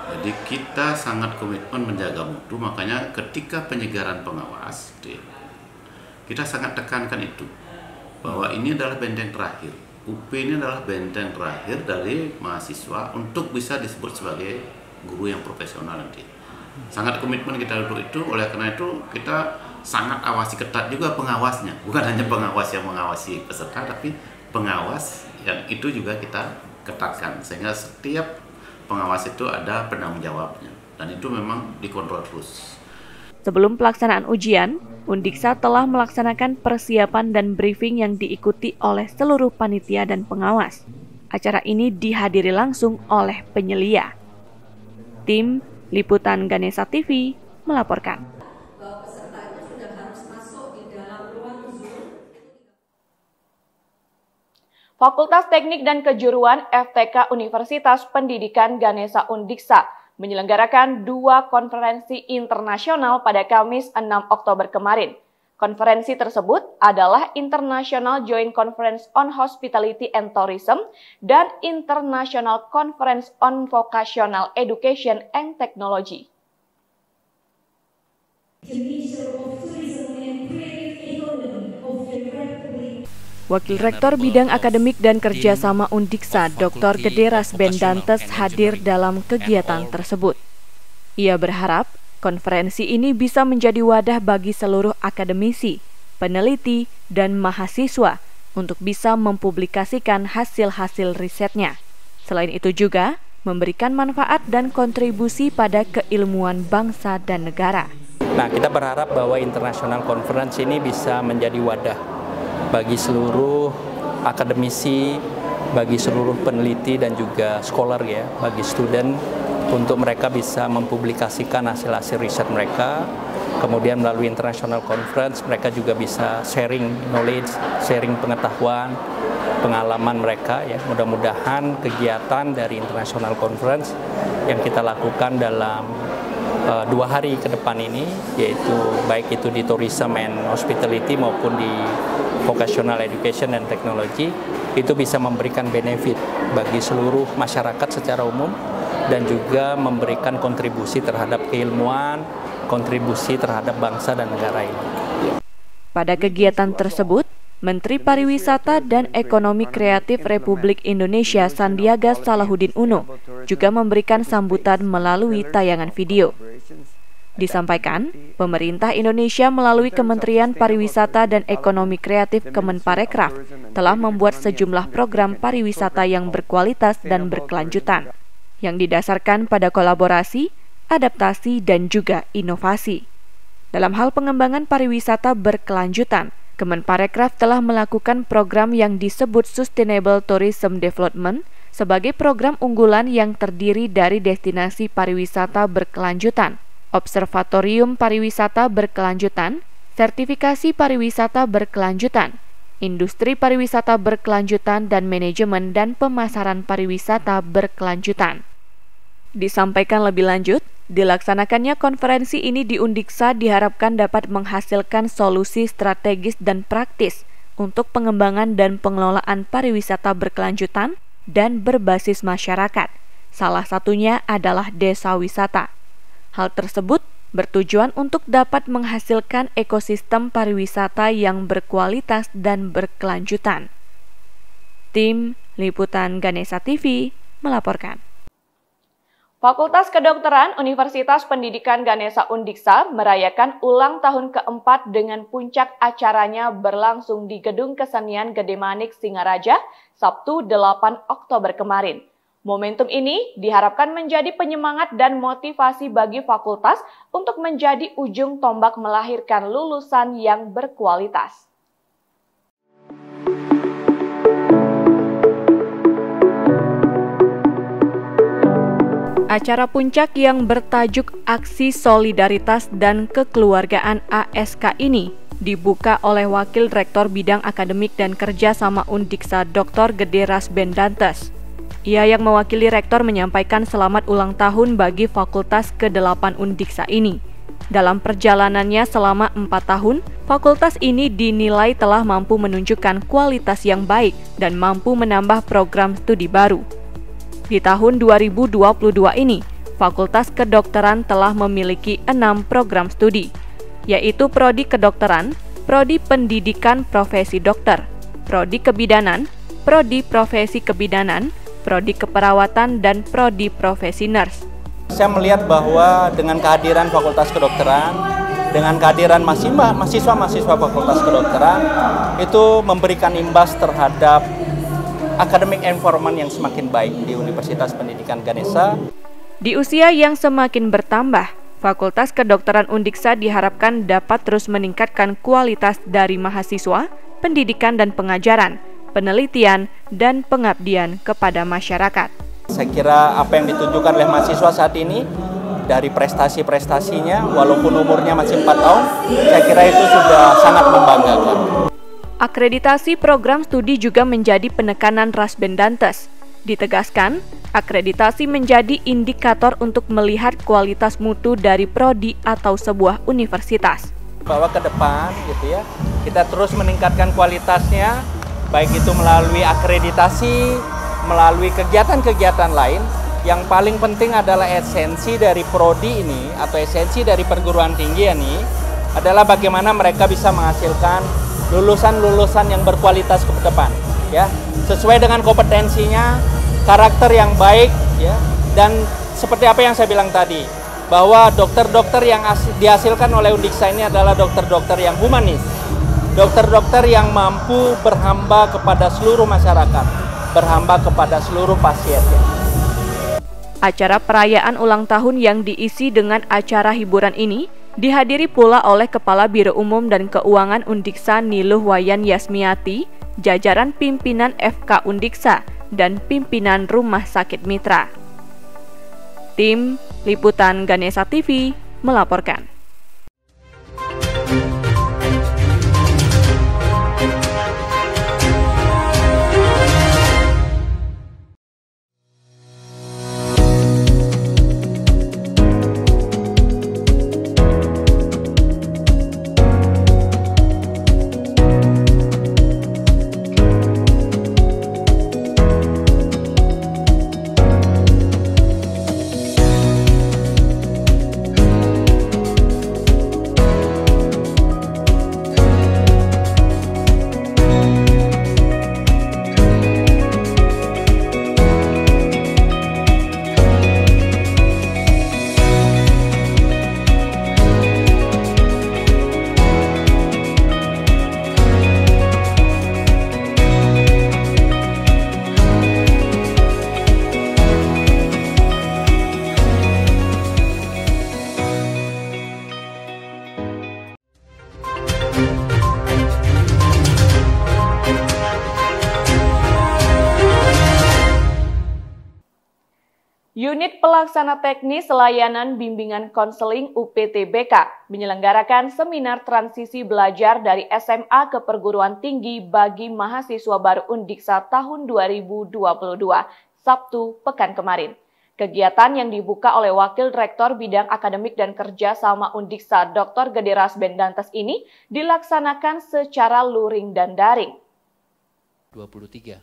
Jadi kita sangat komitmen menjaga mutu, makanya ketika penyegaran pengawas, kita sangat tekankan itu, bahwa ini adalah benteng terakhir. UP ini adalah benteng terakhir dari mahasiswa untuk bisa disebut sebagai guru yang profesional nanti. Sangat komitmen kita untuk itu, oleh karena itu kita sangat awasi ketat juga pengawasnya. Bukan hanya pengawas yang mengawasi peserta, tapi pengawas yang itu juga kita ketatkan. Sehingga setiap pengawas itu ada penanggung jawabnya. Dan itu memang dikontrol terus. Sebelum pelaksanaan ujian, Undiksa telah melaksanakan persiapan dan briefing yang diikuti oleh seluruh panitia dan pengawas. Acara ini dihadiri langsung oleh penyelia. Tim Liputan Ganesha TV melaporkan. Fakultas Teknik dan Kejuruan FTK Universitas Pendidikan Ganesha Undiksa menyelenggarakan 2 konferensi internasional pada Kamis 6 Oktober kemarin. Konferensi tersebut adalah International Joint Conference on Hospitality and Tourism dan International Conference on Vocational Education and Technology. Wakil Rektor Bidang Akademik dan Kerjasama Undiksa, Dr. Gede Rasben Dantes hadir dalam kegiatan tersebut. Ia berharap konferensi ini bisa menjadi wadah bagi seluruh akademisi, peneliti, dan mahasiswa untuk bisa mempublikasikan hasil-hasil risetnya. Selain itu juga memberikan manfaat dan kontribusi pada keilmuan bangsa dan negara. Nah, kita berharap bahwa International Conference ini bisa menjadi wadah bagi seluruh akademisi, bagi seluruh peneliti dan juga scholar ya, bagi student untuk mereka bisa mempublikasikan hasil-hasil riset mereka. Kemudian melalui International Conference mereka juga bisa sharing knowledge, sharing pengetahuan, pengalaman mereka ya. Mudah-mudahan kegiatan dari International Conference yang kita lakukan dalam 2 hari ke depan ini, yaitu baik itu di Tourism and Hospitality maupun di Vocational Education and Technology, itu bisa memberikan benefit bagi seluruh masyarakat secara umum dan juga memberikan kontribusi terhadap keilmuan, kontribusi terhadap bangsa dan negara ini. Pada kegiatan tersebut, Menteri Pariwisata dan Ekonomi Kreatif Republik Indonesia Sandiaga Salahuddin Uno juga memberikan sambutan melalui tayangan video. Disampaikan, pemerintah Indonesia melalui Kementerian Pariwisata dan Ekonomi Kreatif Kemenparekraf telah membuat sejumlah program pariwisata yang berkualitas dan berkelanjutan, yang didasarkan pada kolaborasi, adaptasi, dan juga inovasi. Dalam hal pengembangan pariwisata berkelanjutan, Kemenparekraf telah melakukan program yang disebut Sustainable Tourism Development sebagai program unggulan yang terdiri dari destinasi pariwisata berkelanjutan, observatorium pariwisata berkelanjutan, sertifikasi pariwisata berkelanjutan, industri pariwisata berkelanjutan, dan manajemen dan pemasaran pariwisata berkelanjutan. Disampaikan lebih lanjut, dilaksanakannya konferensi ini di Undiksa diharapkan dapat menghasilkan solusi strategis dan praktis untuk pengembangan dan pengelolaan pariwisata berkelanjutan dan berbasis masyarakat. Salah satunya adalah desa wisata. Hal tersebut bertujuan untuk dapat menghasilkan ekosistem pariwisata yang berkualitas dan berkelanjutan. Tim Liputan Ganesha TV melaporkan. Fakultas Kedokteran Universitas Pendidikan Ganesha Undiksa merayakan ulang tahun keempat dengan puncak acaranya berlangsung di Gedung Kesenian Gede Manik Singaraja, Sabtu 8 Oktober kemarin. Momentum ini diharapkan menjadi penyemangat dan motivasi bagi fakultas untuk menjadi ujung tombak melahirkan lulusan yang berkualitas. Acara puncak yang bertajuk Aksi Solidaritas dan Kekeluargaan ASK ini dibuka oleh Wakil Rektor Bidang Akademik dan Kerjasama Undiksa Dr. Gede Rasbendantes. Ia yang mewakili Rektor menyampaikan selamat ulang tahun bagi Fakultas ke-8 Undiksa ini. Dalam perjalanannya selama 4 tahun, fakultas ini dinilai telah mampu menunjukkan kualitas yang baik dan mampu menambah program studi baru. Di tahun 2022 ini, Fakultas Kedokteran telah memiliki 6 program studi, yaitu Prodi Kedokteran, Prodi Pendidikan Profesi Dokter, Prodi Kebidanan, Prodi Profesi Kebidanan, Prodi Keperawatan, dan Prodi Profesi Nurse. Saya melihat bahwa dengan kehadiran Fakultas Kedokteran, dengan kehadiran mahasiswa-mahasiswa Fakultas Kedokteran, itu memberikan imbas terhadap academic environment yang semakin baik di Universitas Pendidikan Ganesha. Di usia yang semakin bertambah, Fakultas Kedokteran Undiksa diharapkan dapat terus meningkatkan kualitas dari mahasiswa, pendidikan dan pengajaran, penelitian, dan pengabdian kepada masyarakat. Saya kira apa yang ditunjukkan oleh mahasiswa saat ini, dari prestasi-prestasinya, walaupun umurnya masih 4 tahun, saya kira itu sudah sangat membanggakan. Akreditasi program studi juga menjadi penekanan Rasbendantes. Ditegaskan, akreditasi menjadi indikator untuk melihat kualitas mutu dari prodi atau sebuah universitas. Bahwa ke depan gitu ya, kita terus meningkatkan kualitasnya, baik itu melalui akreditasi, melalui kegiatan-kegiatan lain. Yang paling penting adalah esensi dari prodi ini atau esensi dari perguruan tinggi ini adalah bagaimana mereka bisa menghasilkan lulusan-lulusan yang berkualitas ke depan, ya, sesuai dengan kompetensinya, karakter yang baik, ya, dan seperti apa yang saya bilang tadi, bahwa dokter-dokter yang dihasilkan oleh Undiksa ini adalah dokter-dokter yang humanis, dokter-dokter yang mampu berhamba kepada seluruh masyarakat, berhamba kepada seluruh pasien. Ya. Acara perayaan ulang tahun yang diisi dengan acara hiburan ini dihadiri pula oleh Kepala Biro Umum dan Keuangan Undiksa Niluh Wayan Yasmiati, jajaran pimpinan FK Undiksa, dan pimpinan Rumah Sakit Mitra. Tim Liputan Ganesha TV melaporkan. Unit Pelaksana Teknis Layanan Bimbingan Konseling UPTBK menyelenggarakan seminar transisi belajar dari SMA ke perguruan tinggi bagi mahasiswa baru Undiksa tahun 2022, Sabtu pekan kemarin. Kegiatan yang dibuka oleh Wakil Rektor Bidang Akademik dan Kerjasama Undiksa Dr. Gede Rasbendantes ini dilaksanakan secara luring dan daring. 23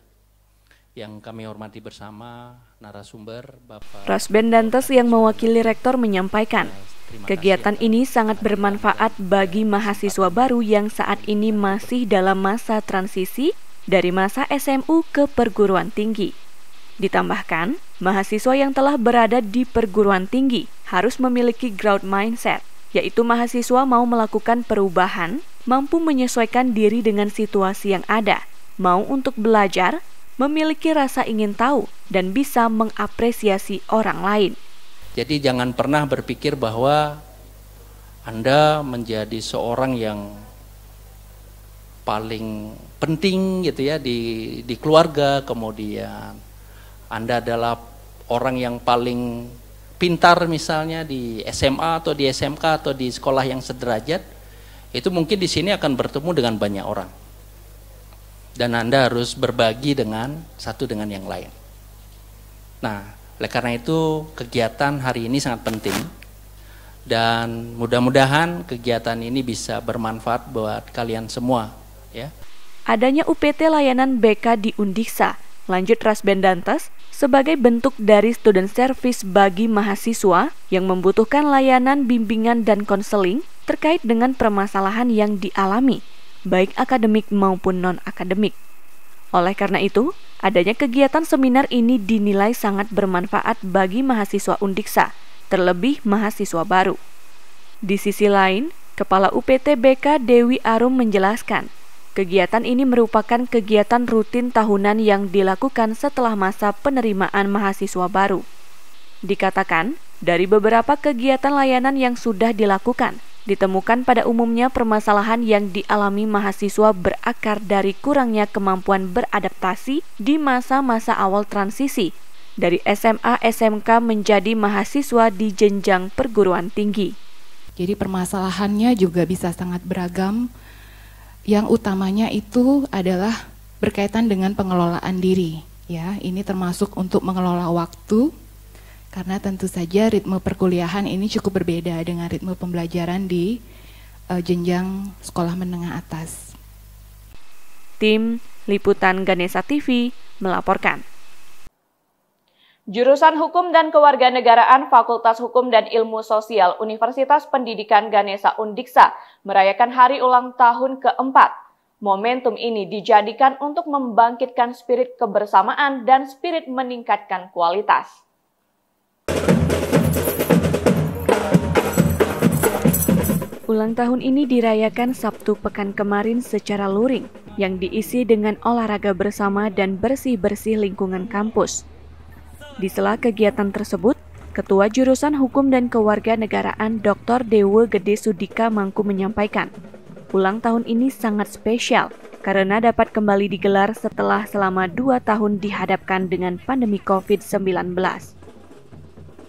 yang kami hormati bersama narasumber Bapak Rasbendantes yang mewakili rektor menyampaikan, kegiatan ini sangat bermanfaat bagi mahasiswa baru yang saat ini masih dalam masa transisi dari masa SMU ke perguruan tinggi. Ditambahkan, mahasiswa yang telah berada di perguruan tinggi harus memiliki growth mindset, yaitu mahasiswa mau melakukan perubahan, mampu menyesuaikan diri dengan situasi yang ada, mau untuk belajar, memiliki rasa ingin tahu, dan bisa mengapresiasi orang lain. Jadi jangan pernah berpikir bahwa Anda menjadi seorang yang paling penting gitu ya di keluarga, kemudian Anda adalah orang yang paling pintar misalnya di SMA atau di SMK atau di sekolah yang sederajat, itu mungkin di sini akan bertemu dengan banyak orang. Dan Anda harus berbagi dengan satu dengan yang lain. Nah, oleh karena itu kegiatan hari ini sangat penting dan mudah-mudahan kegiatan ini bisa bermanfaat buat kalian semua, ya. Adanya UPT layanan BK di Undiksa, lanjut Rasbendantes, sebagai bentuk dari student service bagi mahasiswa yang membutuhkan layanan bimbingan dan konseling terkait dengan permasalahan yang dialami, baik akademik maupun non-akademik. Oleh karena itu, adanya kegiatan seminar ini dinilai sangat bermanfaat bagi mahasiswa Undiksa, terlebih mahasiswa baru. Di sisi lain, Kepala UPT BK Dewi Arum menjelaskan, kegiatan ini merupakan kegiatan rutin tahunan yang dilakukan setelah masa penerimaan mahasiswa baru. Dikatakan, dari beberapa kegiatan layanan yang sudah dilakukan, ditemukan pada umumnya permasalahan yang dialami mahasiswa berakar dari kurangnya kemampuan beradaptasi di masa-masa awal transisi dari SMA SMK menjadi mahasiswa di jenjang perguruan tinggi. Jadi permasalahannya juga bisa sangat beragam. Yang utamanya itu adalah berkaitan dengan pengelolaan diri. Ya, ini termasuk untuk mengelola waktu. Karena tentu saja ritme perkuliahan ini cukup berbeda dengan ritme pembelajaran di jenjang sekolah menengah atas. Tim Liputan Ganesha TV melaporkan. Jurusan Hukum dan Kewarganegaraan Fakultas Hukum dan Ilmu Sosial Universitas Pendidikan Ganesha Undiksa merayakan hari ulang tahun keempat. Momentum ini dijadikan untuk membangkitkan spirit kebersamaan dan spirit meningkatkan kualitas. Ulang tahun ini dirayakan Sabtu pekan kemarin secara luring, yang diisi dengan olahraga bersama dan bersih-bersih lingkungan kampus. Di sela kegiatan tersebut, Ketua Jurusan Hukum dan Kewarganegaraan Dr. Dewa Gede Sudika Mangku menyampaikan, ulang tahun ini sangat spesial karena dapat kembali digelar setelah selama 2 tahun dihadapkan dengan pandemi COVID-19.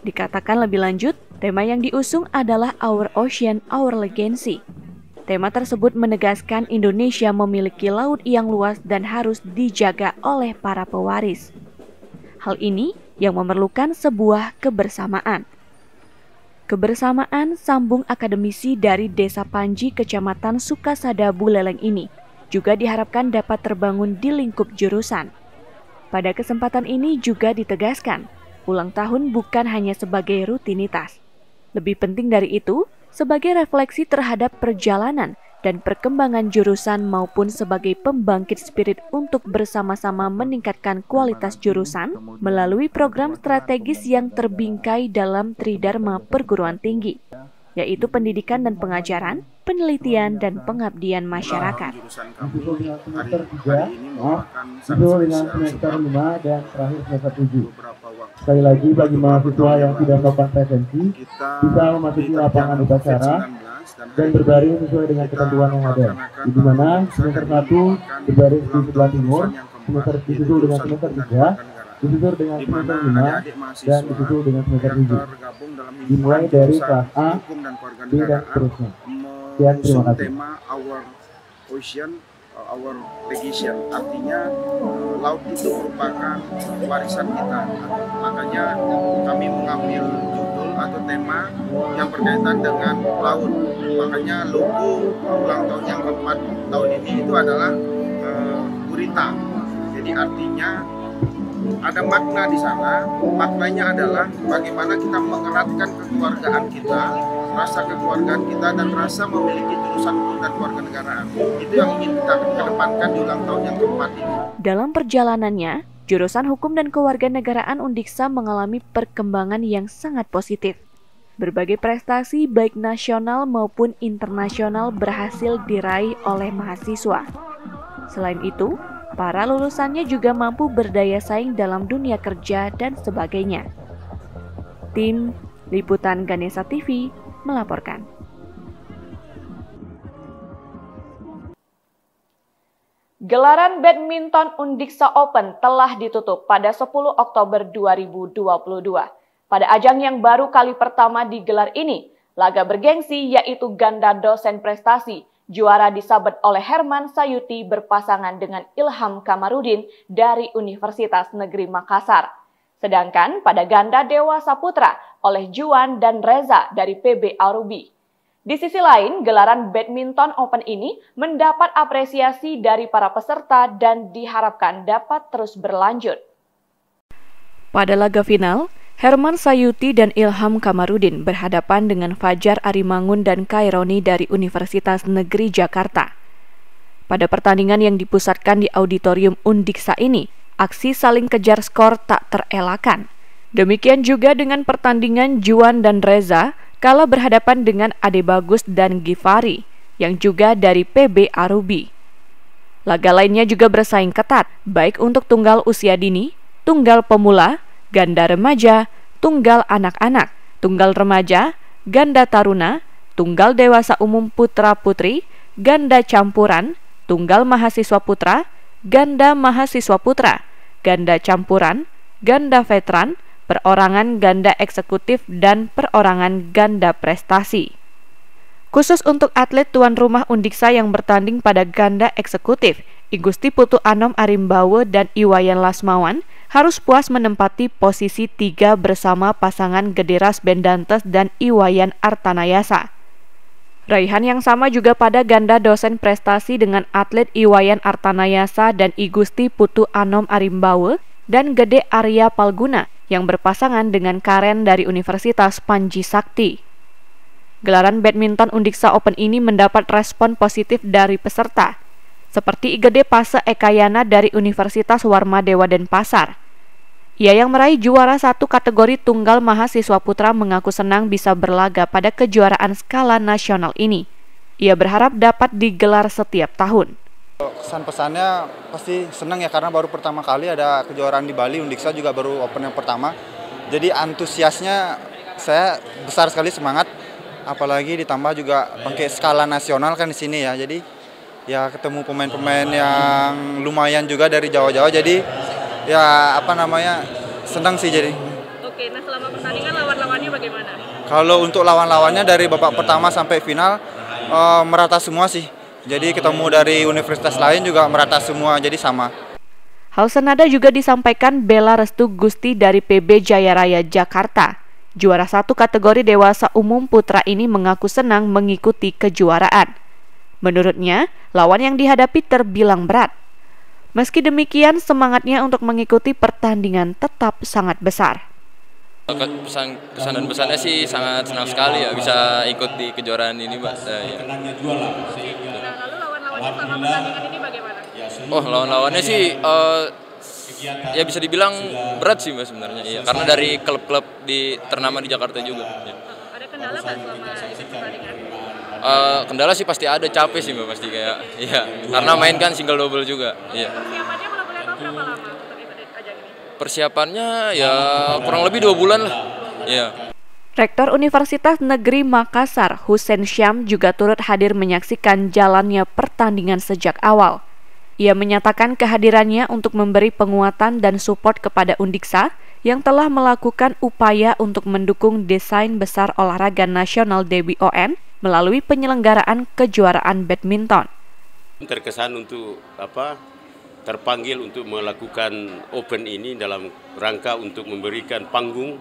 Dikatakan lebih lanjut, tema yang diusung adalah Our Ocean, Our Legacy. Tema tersebut menegaskan Indonesia memiliki laut yang luas dan harus dijaga oleh para pewaris. Hal ini yang memerlukan sebuah kebersamaan. Kebersamaan sambung akademisi dari Desa Panji, Kecamatan Sukasada, Buleleng ini juga diharapkan dapat terbangun di lingkup jurusan. Pada kesempatan ini juga ditegaskan, ulang tahun bukan hanya sebagai rutinitas. Lebih penting dari itu, sebagai refleksi terhadap perjalanan dan perkembangan jurusan maupun sebagai pembangkit spirit untuk bersama-sama meningkatkan kualitas jurusan melalui program strategis yang terbingkai dalam Tridharma perguruan tinggi, yaitu pendidikan dan pengajaran, penelitian, dan pengabdian masyarakat. Dengan semester 5 dan terakhir semester 7. Sekali lagi bagi mahasiswa yang tidak melakukan presensi, bisa memasuki lapangan upacara dan berbaring sesuai dengan ketentuan yang ada. Di mana semester 1 berbaring di sebelah timur, semester disusul dengan semester 3, disusul dengan semester 5, dan disusul dengan semester 7. Dimulai dari kelas A, B, dan seterusnya. Sekian, terima kasih. Tema Our Ocean, our legacy, artinya laut itu merupakan warisan kita. Makanya kami mengambil judul atau tema yang berkaitan dengan laut. Makanya logo ulang tahun yang keempat tahun ini itu adalah gurita. Jadi artinya ada makna di sana. Maknanya adalah bagaimana kita mengeratkan kekeluargaan kita, rasa kekeluargaan kita, dan rasa memiliki jurusan hukum dan kewarganegaraan. Itu yang ingin kita kedepankan di ulang tahun yang keempat ini. Dalam perjalanannya, jurusan hukum dan kewarganegaraan Undiksa mengalami perkembangan yang sangat positif. Berbagai prestasi baik nasional maupun internasional berhasil diraih oleh mahasiswa. Selain itu, para lulusannya juga mampu berdaya saing dalam dunia kerja dan sebagainya. Tim Liputan Ganesha TV melaporkan. Gelaran badminton Undiksa Open telah ditutup pada 10 Oktober 2022. Pada ajang yang baru kali pertama digelar ini, laga bergengsi yaitu ganda dosen prestasi juara disabet oleh Herman Sayuti berpasangan dengan Ilham Kamarudin dari Universitas Negeri Makassar. Sedangkan pada ganda dewasa putra oleh Juan dan Reza dari PB Arubi. Di sisi lain, gelaran badminton Open ini mendapat apresiasi dari para peserta dan diharapkan dapat terus berlanjut. Pada laga final, Herman Sayuti dan Ilham Kamarudin berhadapan dengan Fajar Arimangun dan Kaironi dari Universitas Negeri Jakarta. Pada pertandingan yang dipusatkan di auditorium Undiksa ini, aksi saling kejar skor tak terelakkan. Demikian juga dengan pertandingan Juan dan Reza kala berhadapan dengan Ade Bagus dan Gifari yang juga dari PB Arubi. Laga lainnya juga bersaing ketat, baik untuk tunggal usia dini, tunggal pemula, ganda remaja, tunggal anak-anak, tunggal remaja, ganda taruna, tunggal dewasa umum putra-putri, ganda campuran, tunggal mahasiswa putra, ganda mahasiswa putra, ganda campuran, ganda veteran, perorangan ganda eksekutif, dan perorangan ganda prestasi. Khusus untuk atlet tuan rumah Undiksa yang bertanding pada ganda eksekutif, Igusti Putu Anom Arimbawe dan Iwayan Lasmawan harus puas menempati posisi 3 bersama pasangan Gederas Bendantes dan Iwayan Artanayasa. Raihan yang sama juga pada ganda dosen prestasi dengan atlet Iwayan Artanayasa dan Igusti Putu Anom Arimbawe dan Gede Arya Palguna yang berpasangan dengan Karen dari Universitas Panji Sakti. Gelaran badminton Undiksa Open ini mendapat respon positif dari peserta, seperti Igede Pase Ekayana dari Universitas Warmadewa Denpasar. Ia yang meraih juara 1 kategori tunggal mahasiswa putra mengaku senang bisa berlaga pada kejuaraan skala nasional ini. Ia berharap dapat digelar setiap tahun. Kesan-pesannya pasti senang ya, karena baru pertama kali ada kejuaraan di Bali. Undiksa juga baru open yang pertama. Jadi antusiasnya saya besar sekali, semangat. Apalagi ditambah juga pakai skala nasional kan di sini ya. Jadi ya ketemu pemain-pemain yang lumayan juga dari Jawa-Jawa. Jadi ya senang sih jadi. Oke, nah selama pertandingan lawan-lawannya bagaimana? Kalau untuk lawan-lawannya dari babak pertama sampai final merata semua sih. Jadi ketemu dari universitas lain juga merata semua, jadi sama. Hal senada juga disampaikan Bella Restu Gusti dari PB Jaya Raya Jakarta. Juara 1 kategori dewasa umum putra ini mengaku senang mengikuti kejuaraan. Menurutnya, lawan yang dihadapi terbilang berat. Meski demikian, semangatnya untuk mengikuti pertandingan tetap sangat besar. Pesan dan pesannya sih sangat senang sekali ya bisa ikut di kejuaraan ini, Mbak. Ya. Lalu lawan-lawannya selama pertandingan ini bagaimana? Oh, lawan-lawannya sih ya bisa dibilang berat sih, Mbak, sebenarnya. Ya, karena dari klub-klub ternama di Jakarta juga. Ya. Ada kendala nggak selama ikut pertandingan? Kendala sih pasti ada, capek sih, Mbak, pasti kayak. Iya, karena main kan single double juga. Iya. Persiapannya kalau boleh tahu berapa lama untuk ikut ajang ini? Persiapannya ya kurang lebih 2 bulan lah. Iya. Rektor Universitas Negeri Makassar, Hussein Syam, juga turut hadir menyaksikan jalannya pertandingan sejak awal. Ia menyatakan kehadirannya untuk memberi penguatan dan support kepada Undiksa yang telah melakukan upaya untuk mendukung desain besar olahraga nasional DBON melalui penyelenggaraan kejuaraan badminton. Terkesan untuk terpanggil untuk melakukan open ini dalam rangka untuk memberikan panggung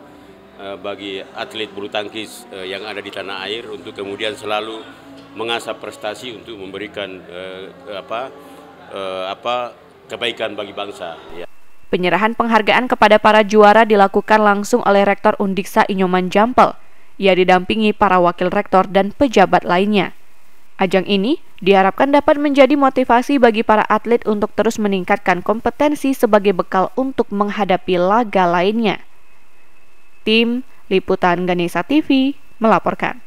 bagi atlet bulu tangkis yang ada di tanah air untuk kemudian selalu mengasah prestasi untuk memberikan kebaikan bagi bangsa. Ya. Penyerahan penghargaan kepada para juara dilakukan langsung oleh Rektor Undiksa Inyoman Jampel. Ia didampingi para wakil rektor dan pejabat lainnya. Ajang ini diharapkan dapat menjadi motivasi bagi para atlet untuk terus meningkatkan kompetensi sebagai bekal untuk menghadapi laga lainnya. Tim Liputan Ganesha TV melaporkan.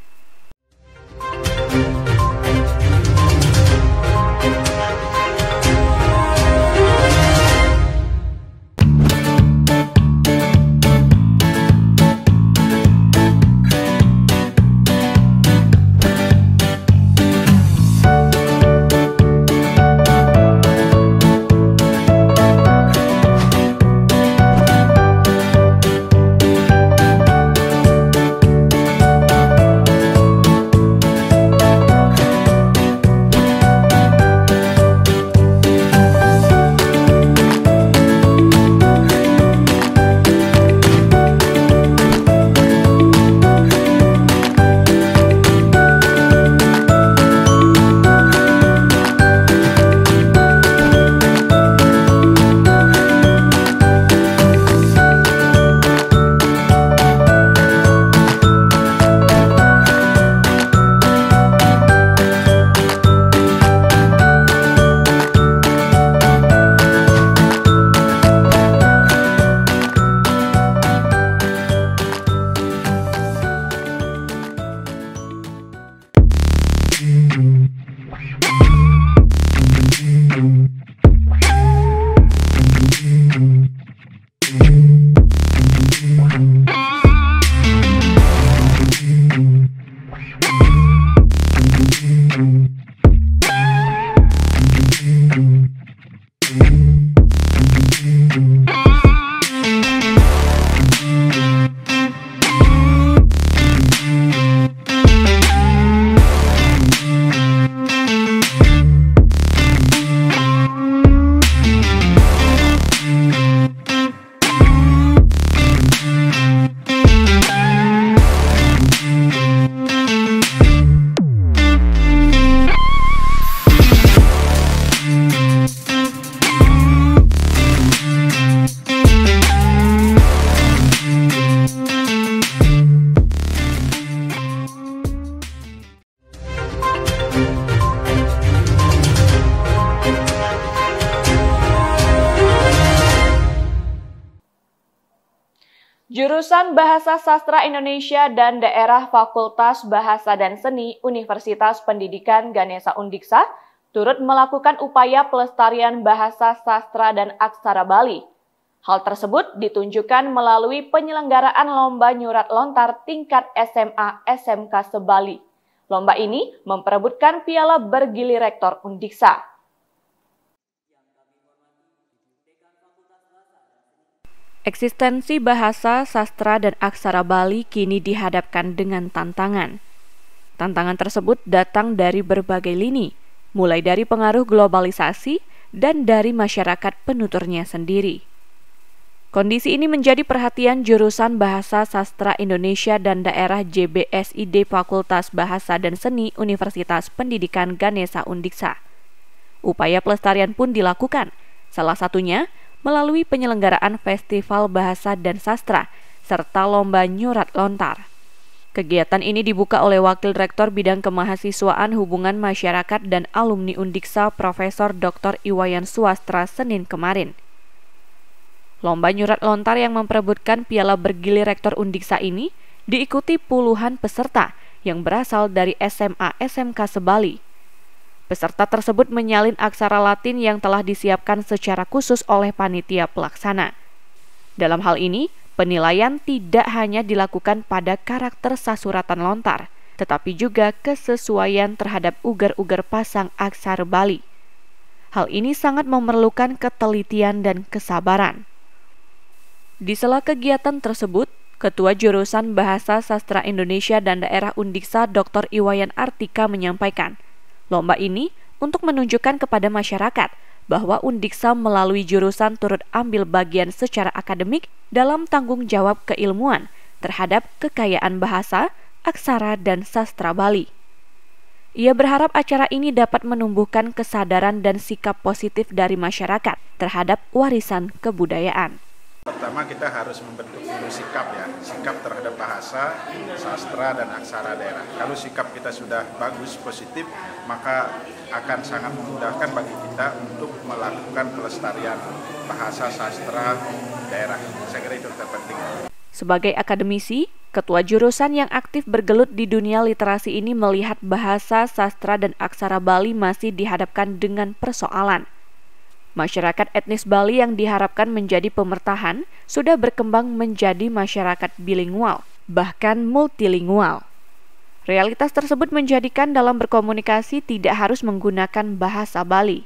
Jurusan Bahasa Sastra Indonesia dan Daerah Fakultas Bahasa dan Seni Universitas Pendidikan Ganesha Undiksa turut melakukan upaya pelestarian bahasa sastra dan aksara Bali. Hal tersebut ditunjukkan melalui penyelenggaraan Lomba Nyurat Lontar tingkat SMA SMK se-Bali. Lomba ini memperebutkan piala bergilir Rektor Undiksa. Eksistensi bahasa, sastra, dan aksara Bali kini dihadapkan dengan tantangan. Tantangan tersebut datang dari berbagai lini, mulai dari pengaruh globalisasi dan dari masyarakat penuturnya sendiri. Kondisi ini menjadi perhatian jurusan Bahasa Sastra Indonesia dan Daerah JBSID Fakultas Bahasa dan Seni Universitas Pendidikan Ganesha Undiksa. Upaya pelestarian pun dilakukan, salah satunya melalui penyelenggaraan Festival Bahasa dan Sastra, serta Lomba Nyurat Lontar. Kegiatan ini dibuka oleh Wakil Rektor Bidang Kemahasiswaan Hubungan Masyarakat dan Alumni Undiksa Profesor Dr. Iwayan Suastra Senin kemarin. Lomba Nyurat Lontar yang memperebutkan piala bergilir Rektor Undiksa ini diikuti puluhan peserta yang berasal dari SMA SMK se-Bali. Peserta tersebut menyalin aksara Latin yang telah disiapkan secara khusus oleh panitia pelaksana. Dalam hal ini, penilaian tidak hanya dilakukan pada karakter sasuratan lontar, tetapi juga kesesuaian terhadap ugar-ugar pasang aksara Bali. Hal ini sangat memerlukan ketelitian dan kesabaran. Di sela kegiatan tersebut, Ketua Jurusan Bahasa Sastra Indonesia dan Daerah Undiksa Dr. Iwayan Artika menyampaikan, lomba ini untuk menunjukkan kepada masyarakat bahwa Undiksa melalui jurusan turut ambil bagian secara akademik dalam tanggung jawab keilmuan terhadap kekayaan bahasa, aksara, dan sastra Bali. Ia berharap acara ini dapat menumbuhkan kesadaran dan sikap positif dari masyarakat terhadap warisan kebudayaan. Pertama kita harus membentuk dulu sikap ya, sikap terhadap bahasa, sastra, dan aksara daerah. Kalau sikap kita sudah bagus, positif, maka akan sangat memudahkan bagi kita untuk melakukan pelestarian bahasa, sastra, daerah. Saya kira itu terpenting. Sebagai akademisi, ketua jurusan yang aktif bergelut di dunia literasi ini melihat bahasa, sastra, dan aksara Bali masih dihadapkan dengan persoalan. Masyarakat etnis Bali yang diharapkan menjadi pemertahan sudah berkembang menjadi masyarakat bilingual, bahkan multilingual. Realitas tersebut menjadikan dalam berkomunikasi tidak harus menggunakan bahasa Bali.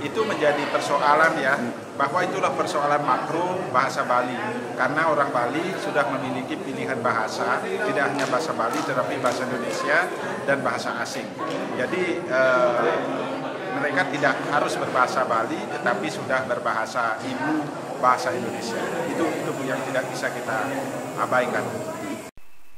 Itu menjadi persoalan ya, bahwa itulah persoalan makro bahasa Bali. Karena orang Bali sudah memiliki pilihan bahasa, tidak hanya bahasa Bali tetapi bahasa Indonesia dan bahasa asing. Jadi mereka tidak harus berbahasa Bali tetapi sudah berbahasa ibu, bahasa Indonesia. Itu yang tidak bisa kita abaikan.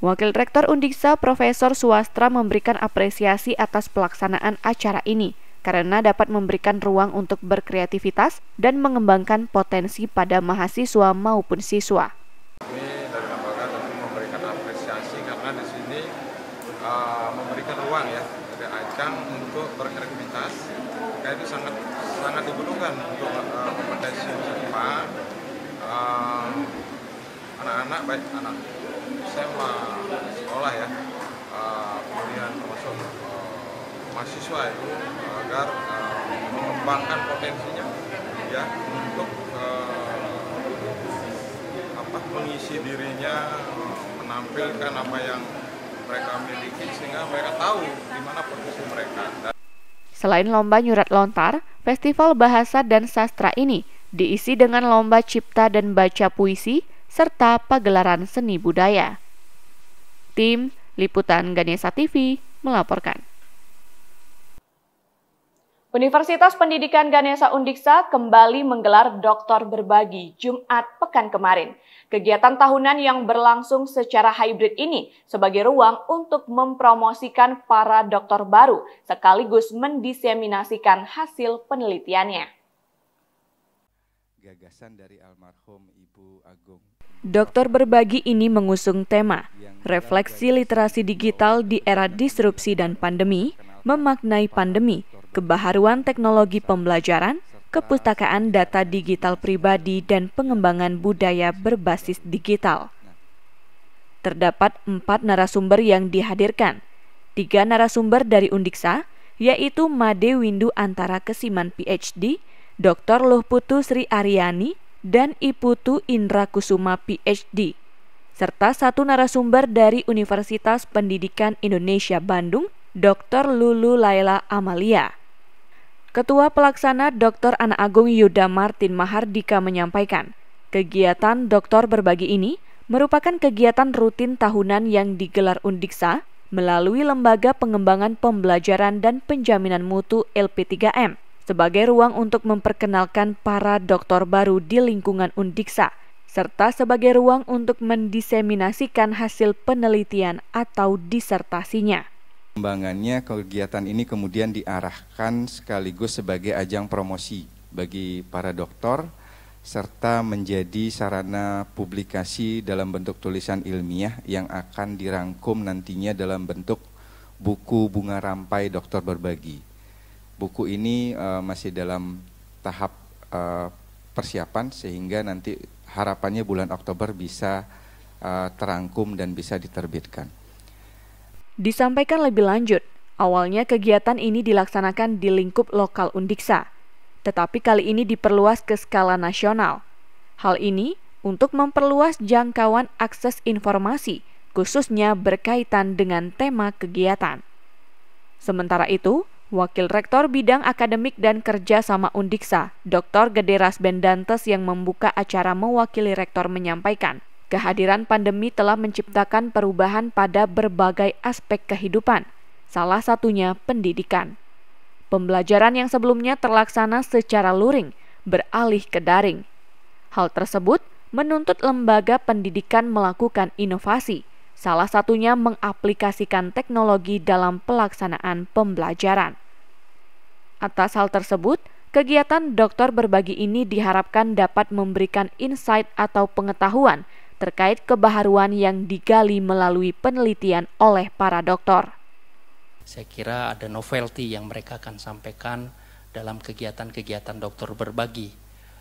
Wakil Rektor Undiksa Profesor Suwastra memberikan apresiasi atas pelaksanaan acara ini karena dapat memberikan ruang untuk berkreativitas dan mengembangkan potensi pada mahasiswa maupun siswa. Kami dari lembaga tentu memberikan apresiasi karena di sini memberikan ruang ya dari ajang untuk berkreativitas. Kayak itu sangat dibutuhkan untuk kompetensi SMA, anak-anak baik anak SMA sekolah ya, kemudian termasuk mahasiswa itu agar mengembangkan potensinya ya untuk mengisi dirinya, menampilkan apa yang mereka miliki sehingga mereka tahu di mana posisi mereka. Selain lomba nyurat lontar, Festival Bahasa dan Sastra ini diisi dengan lomba cipta dan baca puisi serta pagelaran seni budaya. Tim Liputan Ganesha TV melaporkan. Universitas Pendidikan Ganesha Undiksa kembali menggelar Doktor Berbagi Jumat pekan kemarin. Kegiatan tahunan yang berlangsung secara hybrid ini sebagai ruang untuk mempromosikan para dokter baru sekaligus mendiseminasikan hasil penelitiannya. Gagasan dari almarhum Ibu Agung. Dokter Berbagi ini mengusung tema refleksi literasi digital di era disrupsi dan pandemi, memaknai pandemi, kebaharuan teknologi pembelajaran, kepustakaan data digital pribadi, dan pengembangan budaya berbasis digital. Terdapat 4 narasumber yang dihadirkan. 3 narasumber dari Undiksa, yaitu Made Windu Antara Kesiman PhD, Dr. Luhputu Sri Aryani, dan Iputu Indra Kusuma PhD, serta 1 narasumber dari Universitas Pendidikan Indonesia Bandung, Dr. Lulu Laila Amalia. Ketua Pelaksana Dr. Ana Agung Yuda Martin Mahardika menyampaikan, kegiatan Dokter Berbagi ini merupakan kegiatan rutin tahunan yang digelar Undiksa melalui Lembaga Pengembangan Pembelajaran dan Penjaminan Mutu LP3M sebagai ruang untuk memperkenalkan para dokter baru di lingkungan Undiksa, serta sebagai ruang untuk mendiseminasikan hasil penelitian atau disertasinya. Pengembangannya kegiatan ini kemudian diarahkan sekaligus sebagai ajang promosi bagi para dokter serta menjadi sarana publikasi dalam bentuk tulisan ilmiah yang akan dirangkum nantinya dalam bentuk buku Bunga Rampai Dokter Berbagi. Buku ini masih dalam tahap persiapan sehingga nanti harapannya bulan Oktober bisa terangkum dan bisa diterbitkan. Disampaikan lebih lanjut, awalnya kegiatan ini dilaksanakan di lingkup lokal Undiksa, tetapi kali ini diperluas ke skala nasional. Hal ini untuk memperluas jangkauan akses informasi, khususnya berkaitan dengan tema kegiatan. Sementara itu, Wakil Rektor Bidang Akademik dan Kerjasama Undiksa, Dr. Gede Rasben Dantes yang membuka acara mewakili Rektor menyampaikan, kehadiran pandemi telah menciptakan perubahan pada berbagai aspek kehidupan, salah satunya pendidikan. Pembelajaran yang sebelumnya terlaksana secara luring beralih ke daring. Hal tersebut menuntut lembaga pendidikan melakukan inovasi, salah satunya mengaplikasikan teknologi dalam pelaksanaan pembelajaran. Atas hal tersebut, kegiatan dokter berbagi ini diharapkan dapat memberikan insight atau pengetahuan terkait kebaharuan yang digali melalui penelitian oleh para dokter. Saya kira ada novelty yang mereka akan sampaikan dalam kegiatan-kegiatan dokter berbagi.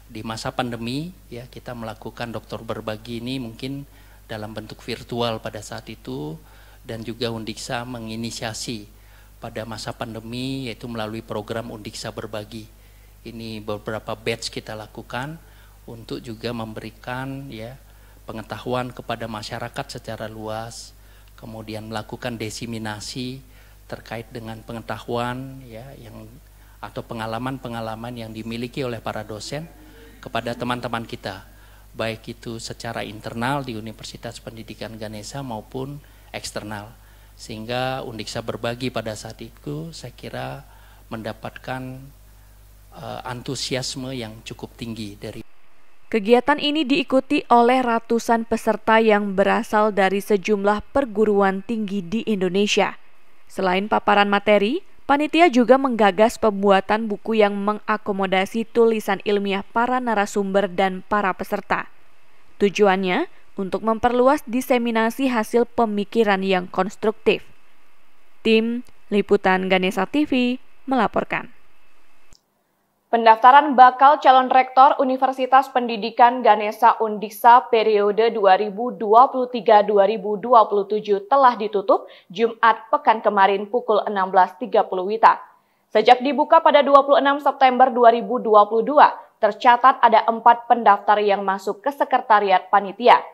Di masa pandemi, ya, kita melakukan dokter berbagi ini mungkin dalam bentuk virtual pada saat itu, dan juga Undiksa menginisiasi pada masa pandemi yaitu melalui program Undiksa Berbagi. Ini beberapa batch kita lakukan untuk juga memberikan, ya, pengetahuan kepada masyarakat secara luas, kemudian melakukan diseminasi terkait dengan pengetahuan, ya, yang atau pengalaman-pengalaman yang dimiliki oleh para dosen kepada teman-teman kita, baik itu secara internal di Universitas Pendidikan Ganesha maupun eksternal. Sehingga Undiksa Berbagi pada saat itu saya kira mendapatkan antusiasme yang cukup tinggi dari. Kegiatan ini diikuti oleh ratusan peserta yang berasal dari sejumlah perguruan tinggi di Indonesia. Selain paparan materi, panitia juga menggagas pembuatan buku yang mengakomodasi tulisan ilmiah para narasumber dan para peserta. Tujuannya untuk memperluas diseminasi hasil pemikiran yang konstruktif. Tim Liputan Ganesha TV melaporkan. Pendaftaran bakal calon rektor Universitas Pendidikan Ganesha Undiksa periode 2023-2027 telah ditutup Jumat pekan kemarin pukul 16.30 WITA. Sejak dibuka pada 26 September 2022, tercatat ada 4 pendaftar yang masuk ke sekretariat panitia.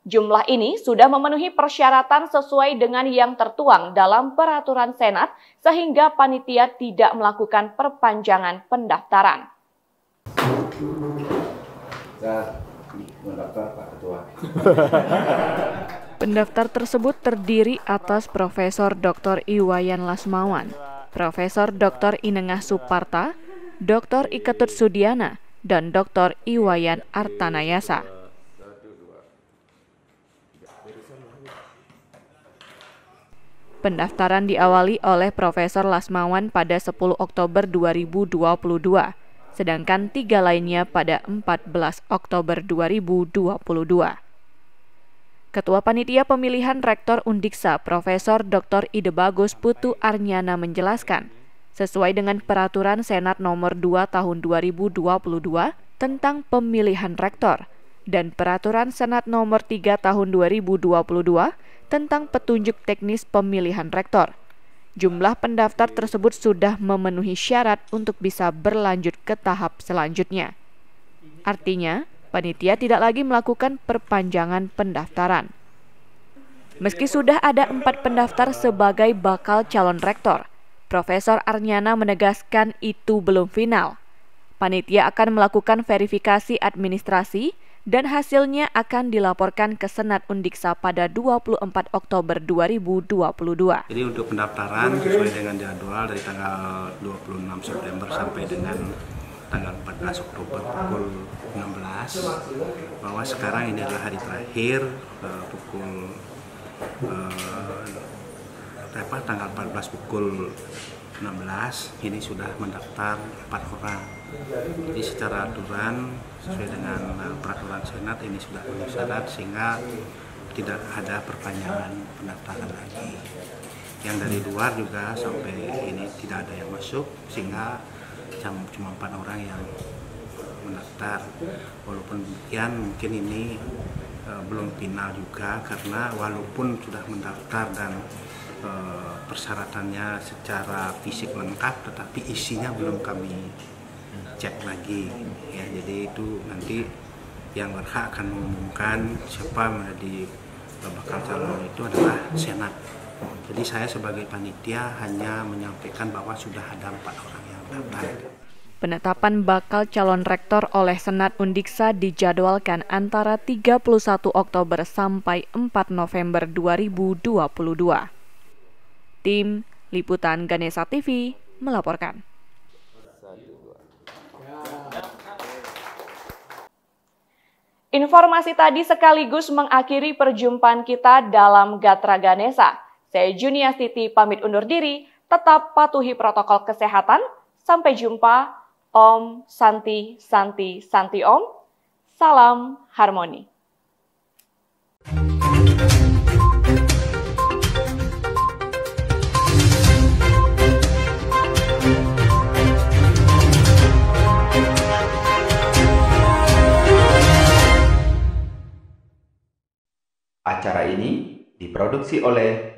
Jumlah ini sudah memenuhi persyaratan sesuai dengan yang tertuang dalam peraturan Senat sehingga panitia tidak melakukan perpanjangan pendaftaran. Pendaftar tersebut terdiri atas Profesor Dr. Iwayan Lasmawan, Profesor Dr. Inengah Suparta, Dr. Iketut Sudiana, dan Dr. Iwayan Artanayasa. Pendaftaran diawali oleh Profesor Lasmawan pada 10 Oktober 2022, sedangkan 3 lainnya pada 14 Oktober 2022. Ketua Panitia Pemilihan Rektor Undiksa, Profesor Dr. Ide Bagus Putu Arnyana menjelaskan, sesuai dengan Peraturan Senat Nomor 2 Tahun 2022 tentang pemilihan rektor dan Peraturan Senat Nomor 3 Tahun 2022 tentang petunjuk teknis pemilihan rektor. Jumlah pendaftar tersebut sudah memenuhi syarat untuk bisa berlanjut ke tahap selanjutnya. Artinya, panitia tidak lagi melakukan perpanjangan pendaftaran. Meski sudah ada 4 pendaftar sebagai bakal calon rektor, Profesor Arnyana menegaskan itu belum final. Panitia akan melakukan verifikasi administrasi dan hasilnya akan dilaporkan ke Senat Undiksa pada 24 Oktober 2022. Jadi untuk pendaftaran sesuai dengan jadwal dari tanggal 26 September sampai dengan tanggal 14 Oktober pukul 16, bahwa sekarang ini adalah hari terakhir pukul tanggal 14 pukul 16 ini sudah mendaftar 4 orang. Jadi secara aturan sesuai dengan peraturan Senat ini sudah memenuhi syarat sehingga tidak ada perpanjangan pendaftaran lagi. Yang dari luar juga sampai ini tidak ada yang masuk sehingga cuma 4 orang yang mendaftar. Walaupun demikian mungkin ini belum final juga karena walaupun sudah mendaftar dan persyaratannya secara fisik lengkap tetapi isinya belum kami cek lagi ya. Jadi itu nanti yang berhak akan mengumumkan siapa menjadi bakal calon itu adalah Senat. Jadi saya sebagai panitia hanya menyampaikan bahwa sudah ada 4 orang yang daftar. Penetapan bakal calon rektor oleh Senat Undiksa dijadwalkan antara 31 Oktober sampai 4 November 2022. Tim Liputan Ganesha TV melaporkan. Informasi tadi sekaligus mengakhiri perjumpaan kita dalam Gatra Ganesha. Saya Juniastuti pamit undur diri, tetap patuhi protokol kesehatan. Sampai jumpa. Om Santi Santi Santi Om. Salam harmoni. Acara ini diproduksi oleh